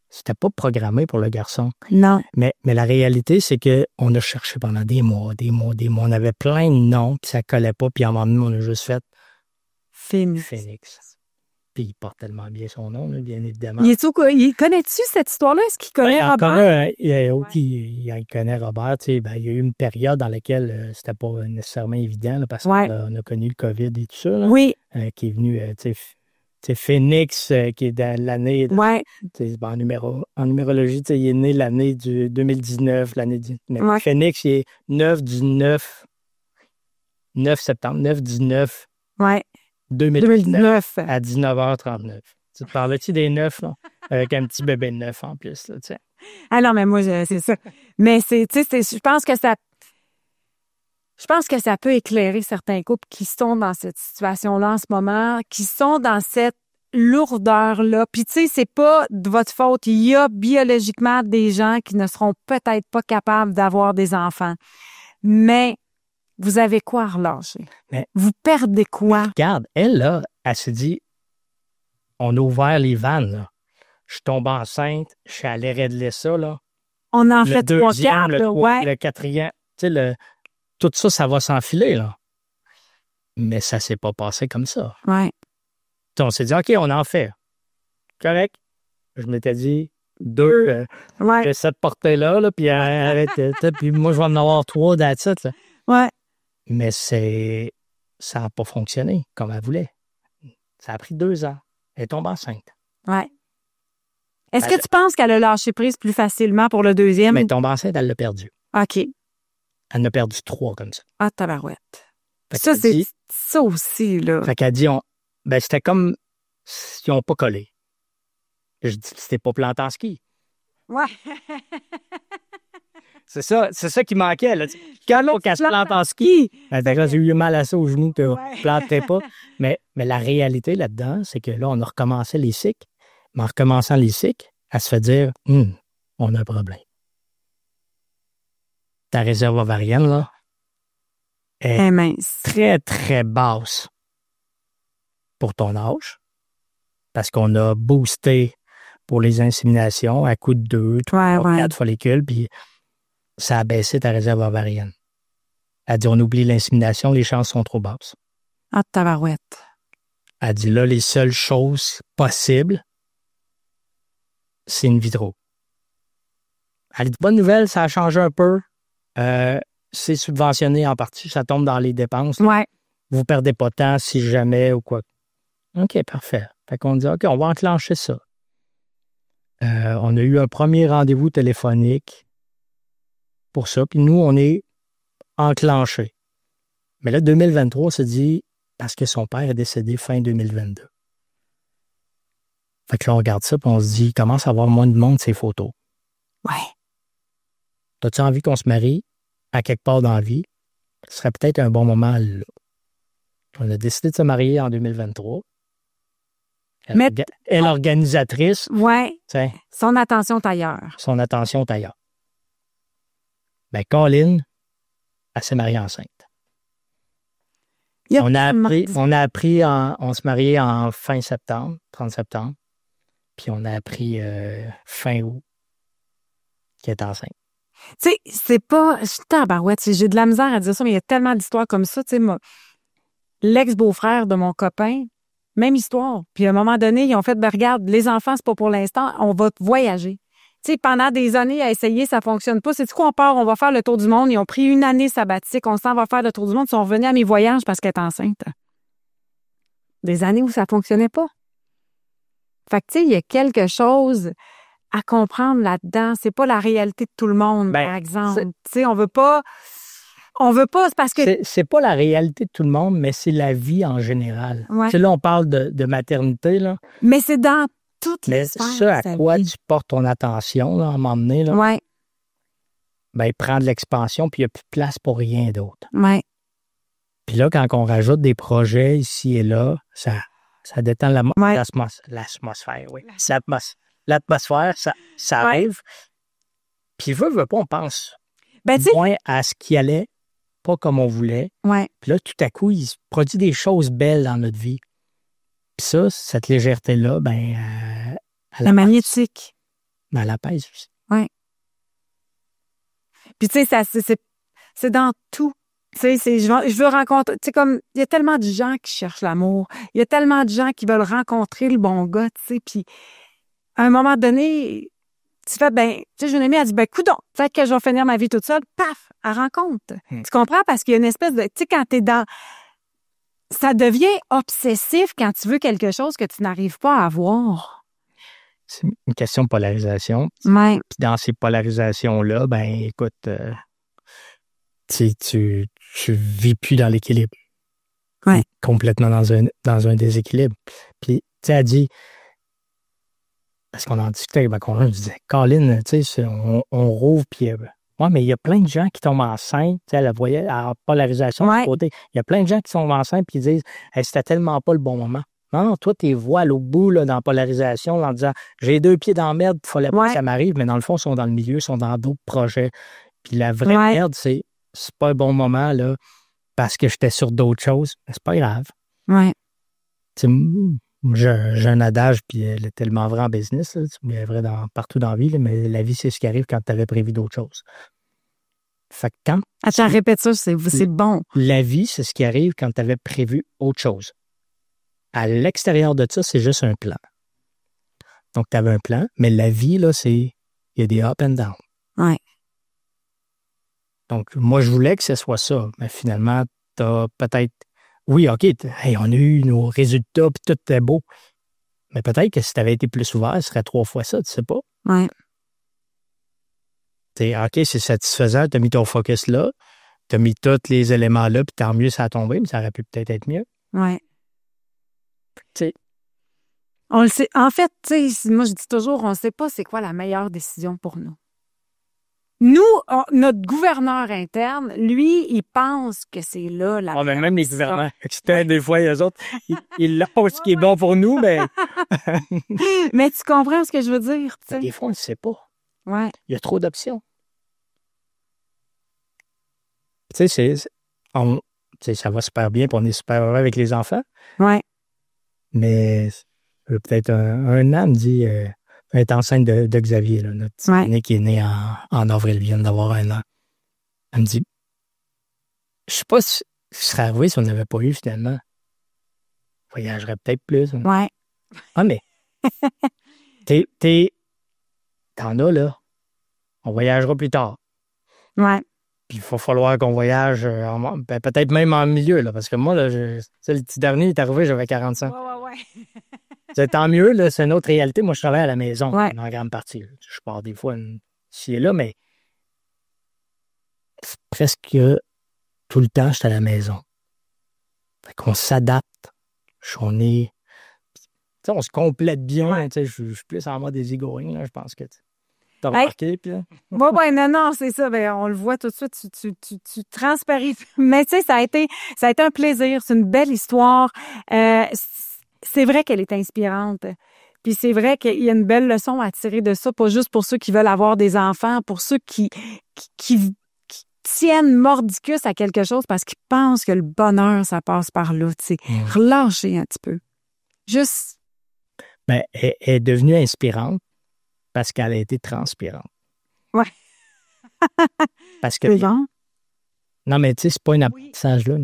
C'était pas programmé pour le garçon. Non. Mais la réalité, c'est qu'on a cherché pendant des mois. On avait plein de noms qui ça collait pas. Puis à un moment donné, on a juste fait Phoenix. Puis il porte tellement bien son nom, là, bien évidemment. Connais-tu cette histoire-là? Est-ce qu'il connaît Robert? Il connaît Robert. Tu sais, il y a eu une période dans laquelle c'était pas nécessairement évident là, parce qu'on a connu le COVID et tout ça. Là, qui est venu, tu sais, Phoenix, qui est dans l'année... En numérologie, tu sais, il est né l'année du 2019. Phoenix, il est 9 septembre, 9/19. 2019 à 19h39. Tu te parlais-tu des 9, là? Avec un petit bébé de 9 en plus, là, tu sais. Ah non, mais moi, c'est ça. Mais je pense que ça peut éclairer certains couples qui sont dans cette situation-là en ce moment, qui sont dans cette lourdeur-là. Puis, tu sais, c'est pas de votre faute. Il y a biologiquement des gens qui ne seront peut-être pas capables d'avoir des enfants. Mais vous avez quoi à relâcher? Vous perdez quoi? Regarde, elle, là, elle s'est dit, on a ouvert les vannes, là. Je tombe enceinte, je suis allé régler ça, là. On en fait 3-4, le quatrième. Tu sais, tout ça, ça va s'enfiler, là. Mais ça s'est pas passé comme ça. Ouais. On s'est dit, OK, on en fait. Correct. Je m'étais dit, 2, cette portée-là, là, puis arrête, puis moi, je vais en avoir 3 that's it, là. Ouais. Mais ça n'a pas fonctionné comme elle voulait. Ça a pris 2 ans. Elle est tombée enceinte. Ouais. Est-ce que tu penses qu'elle a lâché prise plus facilement pour le deuxième? Mais elle est tombée enceinte, elle l'a perdu. OK. Elle en a perdu 3 comme ça. Ah, tabarouette. Ça, c'est ça aussi, là. Fait qu'elle dit, c'était comme s'ils n'ont pas collé. Je dis, c'était pas planté en ski. Ouais. C'est ça qui manquait, là. Quand qu'elle se plante en ski, j'ai eu mal à ça au genou, que je ne planterais pas. Mais la réalité là-dedans, c'est que là, on a recommencé les cycles. Mais en recommençant les cycles, elle se fait dire, on a un problème. Ta réserve ovarienne, là, est mince. Très, très basse pour ton âge. Parce qu'on a boosté pour les inséminations à coup de 2, 3, 4 follicules, puis ça a baissé ta réserve ovarienne. Elle dit, on oublie l'insémination, les chances sont trop basses. Ah, tabarouette. Elle dit, là, les seules choses possibles, c'est in vitro. Elle dit, bonne nouvelle, ça a changé un peu. C'est subventionné en partie, ça tombe dans les dépenses. Ouais. Vous ne perdez pas de temps si jamais ou quoi. OK, parfait. Fait qu'on dit, OK, on va enclencher ça. On a eu un premier rendez-vous téléphonique pour ça, puis nous, on est enclenché. Mais là, 2023, on se dit, parce que son père est décédé fin 2022. Fait que là, on regarde ça, puis on se dit, il commence à avoir moins de monde, ces photos. Ouais. T'as-tu envie qu'on se marie à quelque part dans la vie? Ce serait peut-être un bon moment là. On a décidé de se marier en 2023. Elle organisatrice. Oui. Son attention est ailleurs. Son attention est ailleurs. Ben, Colin, elle s'est mariée enceinte. On se mariait en fin septembre, 30 septembre. Puis on a appris fin août qu'elle est enceinte. Tu sais, c'est pas... j'ai de la misère à dire ça, mais il y a tellement d'histoires comme ça. Tu sais, l'ex-beau-frère de mon copain, même histoire. Puis à un moment donné, ils ont fait, regarde, les enfants, c'est pas pour l'instant, on va voyager. Tu sais, pendant des années à essayer, ça fonctionne pas. C'est-tu quoi, on part, on va faire le tour du monde. Ils ont pris une année sabbatique, on s'en va faire le tour du monde. Ils sont revenus à mes voyages parce qu'elle est enceinte. Des années où ça fonctionnait pas. Fait que, tu sais, il y a quelque chose à comprendre là-dedans. C'est pas la réalité de tout le monde, par exemple. Tu sais, on veut pas, c'est parce que... C'est pas la réalité de tout le monde, mais c'est la vie en général. Ouais. Tu sais, là, on parle de maternité, là. Mais c'est dans toutes les sphères. Mais ça, à quoi tu portes ton attention, là, à un moment donné, là, ouais. Ben, il prend de l'expansion, puis il n'y a plus de place pour rien d'autre. Ouais. Puis là, quand on rajoute des projets ici et là, ça détend l'atmosphère, oui. L'atmosphère, ça arrive. Puis veut pas, on pense moins à ce qui allait, pas comme on voulait. Ouais. Puis là, tout à coup, il se produit des choses belles dans notre vie. Puis ça, cette légèreté-là, la magnétique. Elle apaise aussi. Oui. Puis tu sais, c'est dans tout. Tu sais, je veux rencontrer, tu sais, comme, il y a tellement de gens qui cherchent l'amour. Il y a tellement de gens qui veulent rencontrer le bon gars, tu sais, puis à un moment donné, tu fais, tu sais, j'ai une amie, elle dit, coudonc, peut-être que je vais finir ma vie toute seule. Paf, elle rencontre. Tu comprends? Parce qu'il y a une espèce de, tu sais, quand t'es dans, ça devient obsessif quand tu veux quelque chose que tu n'arrives pas à avoir. C'est une question de polarisation. Ouais. Puis dans ces polarisations-là, écoute, tu vis plus dans l'équilibre. Ouais. Complètement dans un déséquilibre. Puis, tu sais, elle dit, parce qu'on en discutait avec ma conjointe, je disais, Colin, tu sais, on rouvre, puis ouais, mais il y a plein de gens qui tombent enceintes, tu sais, elle voyait la polarisation de côté. Il y a plein de gens qui tombent enceintes puis qui disent, hey, c'était tellement pas le bon moment. Non, toi, t'es voiles au bout, là, dans la polarisation, en disant, j'ai 2 pieds dans la merde, il fallait pas que ça m'arrive, mais dans le fond, ils sont dans le milieu, ils sont dans d'autres projets. Puis la vraie merde, c'est pas un bon moment, là, parce que j'étais sur d'autres choses. Mais c'est pas grave. Ouais. Tu sais, j'ai un adage, puis elle est tellement vrai en business, là, elle est vrai partout dans la vie, là, mais la vie, c'est ce qui arrive quand tu avais prévu d'autres choses. Fait que quand... Attends, répète ça, c'est bon. La vie, c'est ce qui arrive quand tu avais prévu autre chose. À l'extérieur de ça, c'est juste un plan. Donc, tu avais un plan, mais la vie, là, il y a des up and down. Ouais. Donc, moi, je voulais que ce soit ça, mais finalement, t'as peut-être... Oui, OK, hey, on a eu nos résultats, puis tout était beau. Mais peut-être que si tu avais été plus ouvert, ce serait 3 fois ça, tu sais pas. Ouais. OK, c'est satisfaisant, tu as mis ton focus là, tu as mis tous les éléments là, puis tant mieux, ça a tombé, mais ça aurait pu peut-être être mieux. Ouais. Tu sais. On le sait. En fait, tu sais, moi, je dis toujours, on ne sait pas c'est quoi la meilleure décision pour nous. Nous, notre gouverneur interne, lui, il pense que c'est là la meilleure Même les décision. gouverneurs externes, des fois, eux autres, ils l'ont ce qui est bon pour nous, mais... Mais tu comprends ce que je veux dire, tu sais. Des fois, on ne sait pas. Ouais. Il y a trop d'options. Tu sais, ça va super bien, puis on est super heureux avec les enfants. Ouais. Mais peut-être un an me dit, elle est enceinte de Xavier, là, notre petit aîné qui est né en avril, vient d'avoir 1 an. Elle me dit, je sais pas si ce serait arrivé si on n'avait pas eu finalement. Je voyagerais peut-être plus. Hein. Ouais. Ah, mais t'en as, là. On voyagera plus tard. Ouais. Puis il va falloir qu'on voyage, peut-être même en milieu, là, parce que moi, là, le petit dernier est arrivé, j'avais 45. Ouais. C'est tant mieux, là, c'est une autre réalité. Moi, je travaille à la maison, en grande partie. Là. Je pars des fois ici et là, mais c'est presque tout le temps, je suis à la maison. Fait qu'on s'adapte. On se complète bien. Ouais. Je suis plus en mode easygoing, là, je pense que t'as remarqué. Puis, non, c'est ça. On le voit tout de suite. Tu transparies. Mais tu sais, ça a été un plaisir. C'est une belle histoire. C'est vrai qu'elle est inspirante. Puis c'est vrai qu'il y a une belle leçon à tirer de ça, pas juste pour ceux qui veulent avoir des enfants, pour ceux qui tiennent mordicus à quelque chose parce qu'ils pensent que le bonheur, ça passe par là. Tu sais, relâcher un petit peu. Juste. Elle est devenue inspirante parce qu'elle a été transpirante. Ouais. Parce que. Bon. Non, mais tu sais, c'est pas un apprentissage là.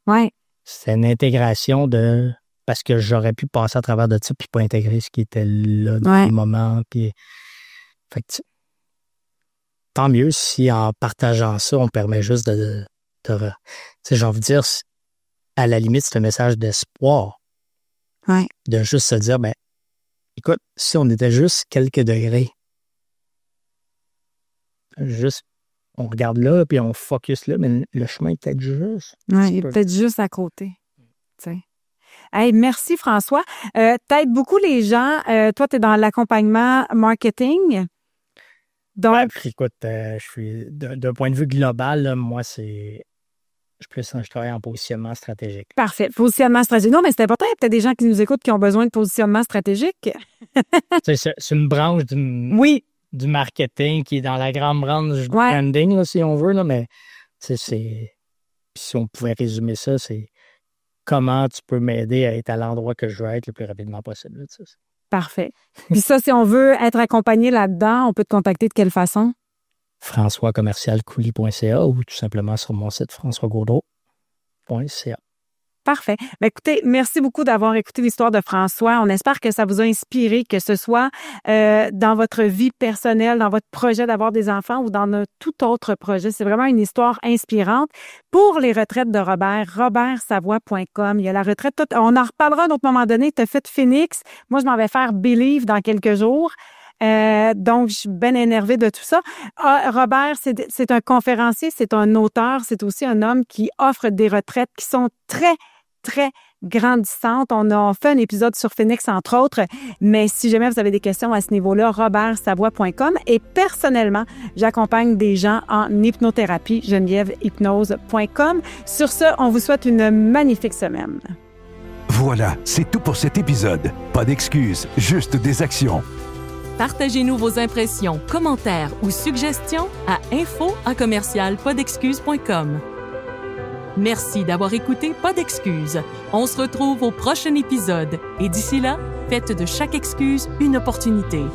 Ouais. C'est une intégration de. Parce que j'aurais pu passer à travers de ça puis pas intégrer ce qui était là dans le moment. Puis. Fait que tant mieux si en partageant ça, on permet juste de tu sais, j'ai envie de dire, à la limite, c'est un message d'espoir. Ouais. De juste se dire, écoute, si on était juste quelques degrés, juste, on regarde là, puis on focus là, mais le chemin est peut-être juste. Oui, il est peut-être juste à côté. T'sais. Hey, merci François. T'aides beaucoup les gens. Toi, tu es dans l'accompagnement marketing. Donc, écoute, je suis d'un point de vue global, là, moi, je travaille en positionnement stratégique. Parfait. Positionnement stratégique. Non, mais c'est important. Il y a peut-être des gens qui nous écoutent qui ont besoin de positionnement stratégique. C'est une branche du marketing qui est dans la grande branche du branding, là, si on veut, là, mais si on pouvait résumer ça, c'est comment tu peux m'aider à être à l'endroit que je veux être le plus rapidement possible. Là, parfait. Puis ça, si on veut être accompagné là-dedans, on peut te contacter de quelle façon? françois@coulis.ca ou tout simplement sur mon site françoisgaudreau.ca. Parfait. Bien, écoutez, merci beaucoup d'avoir écouté l'histoire de François. On espère que ça vous a inspiré, que ce soit dans votre vie personnelle, dans votre projet d'avoir des enfants ou dans tout autre projet. C'est vraiment une histoire inspirante. Pour les retraites de Robert, robertsavoie.com. Il y a la retraite. On en reparlera à un autre moment donné. Tu as fait Phoenix. Moi, je m'en vais faire Believe dans quelques jours. Donc, je suis bien énervée de tout ça. Robert, c'est un conférencier, c'est un auteur, c'est aussi un homme qui offre des retraites qui sont très, très grandissantes. On a fait un épisode sur Phoenix, entre autres, mais si jamais vous avez des questions à ce niveau-là, robertsavoie.com. Et personnellement, j'accompagne des gens en hypnothérapie, genevièvehypnose.com. Sur ce, on vous souhaite une magnifique semaine. Voilà, c'est tout pour cet épisode. Pas d'excuses, juste des actions. Partagez-nous vos impressions, commentaires ou suggestions à info@commercialpasdexcuses.com. Merci d'avoir écouté Pas d'excuses. On se retrouve au prochain épisode et d'ici là, faites de chaque excuse une opportunité.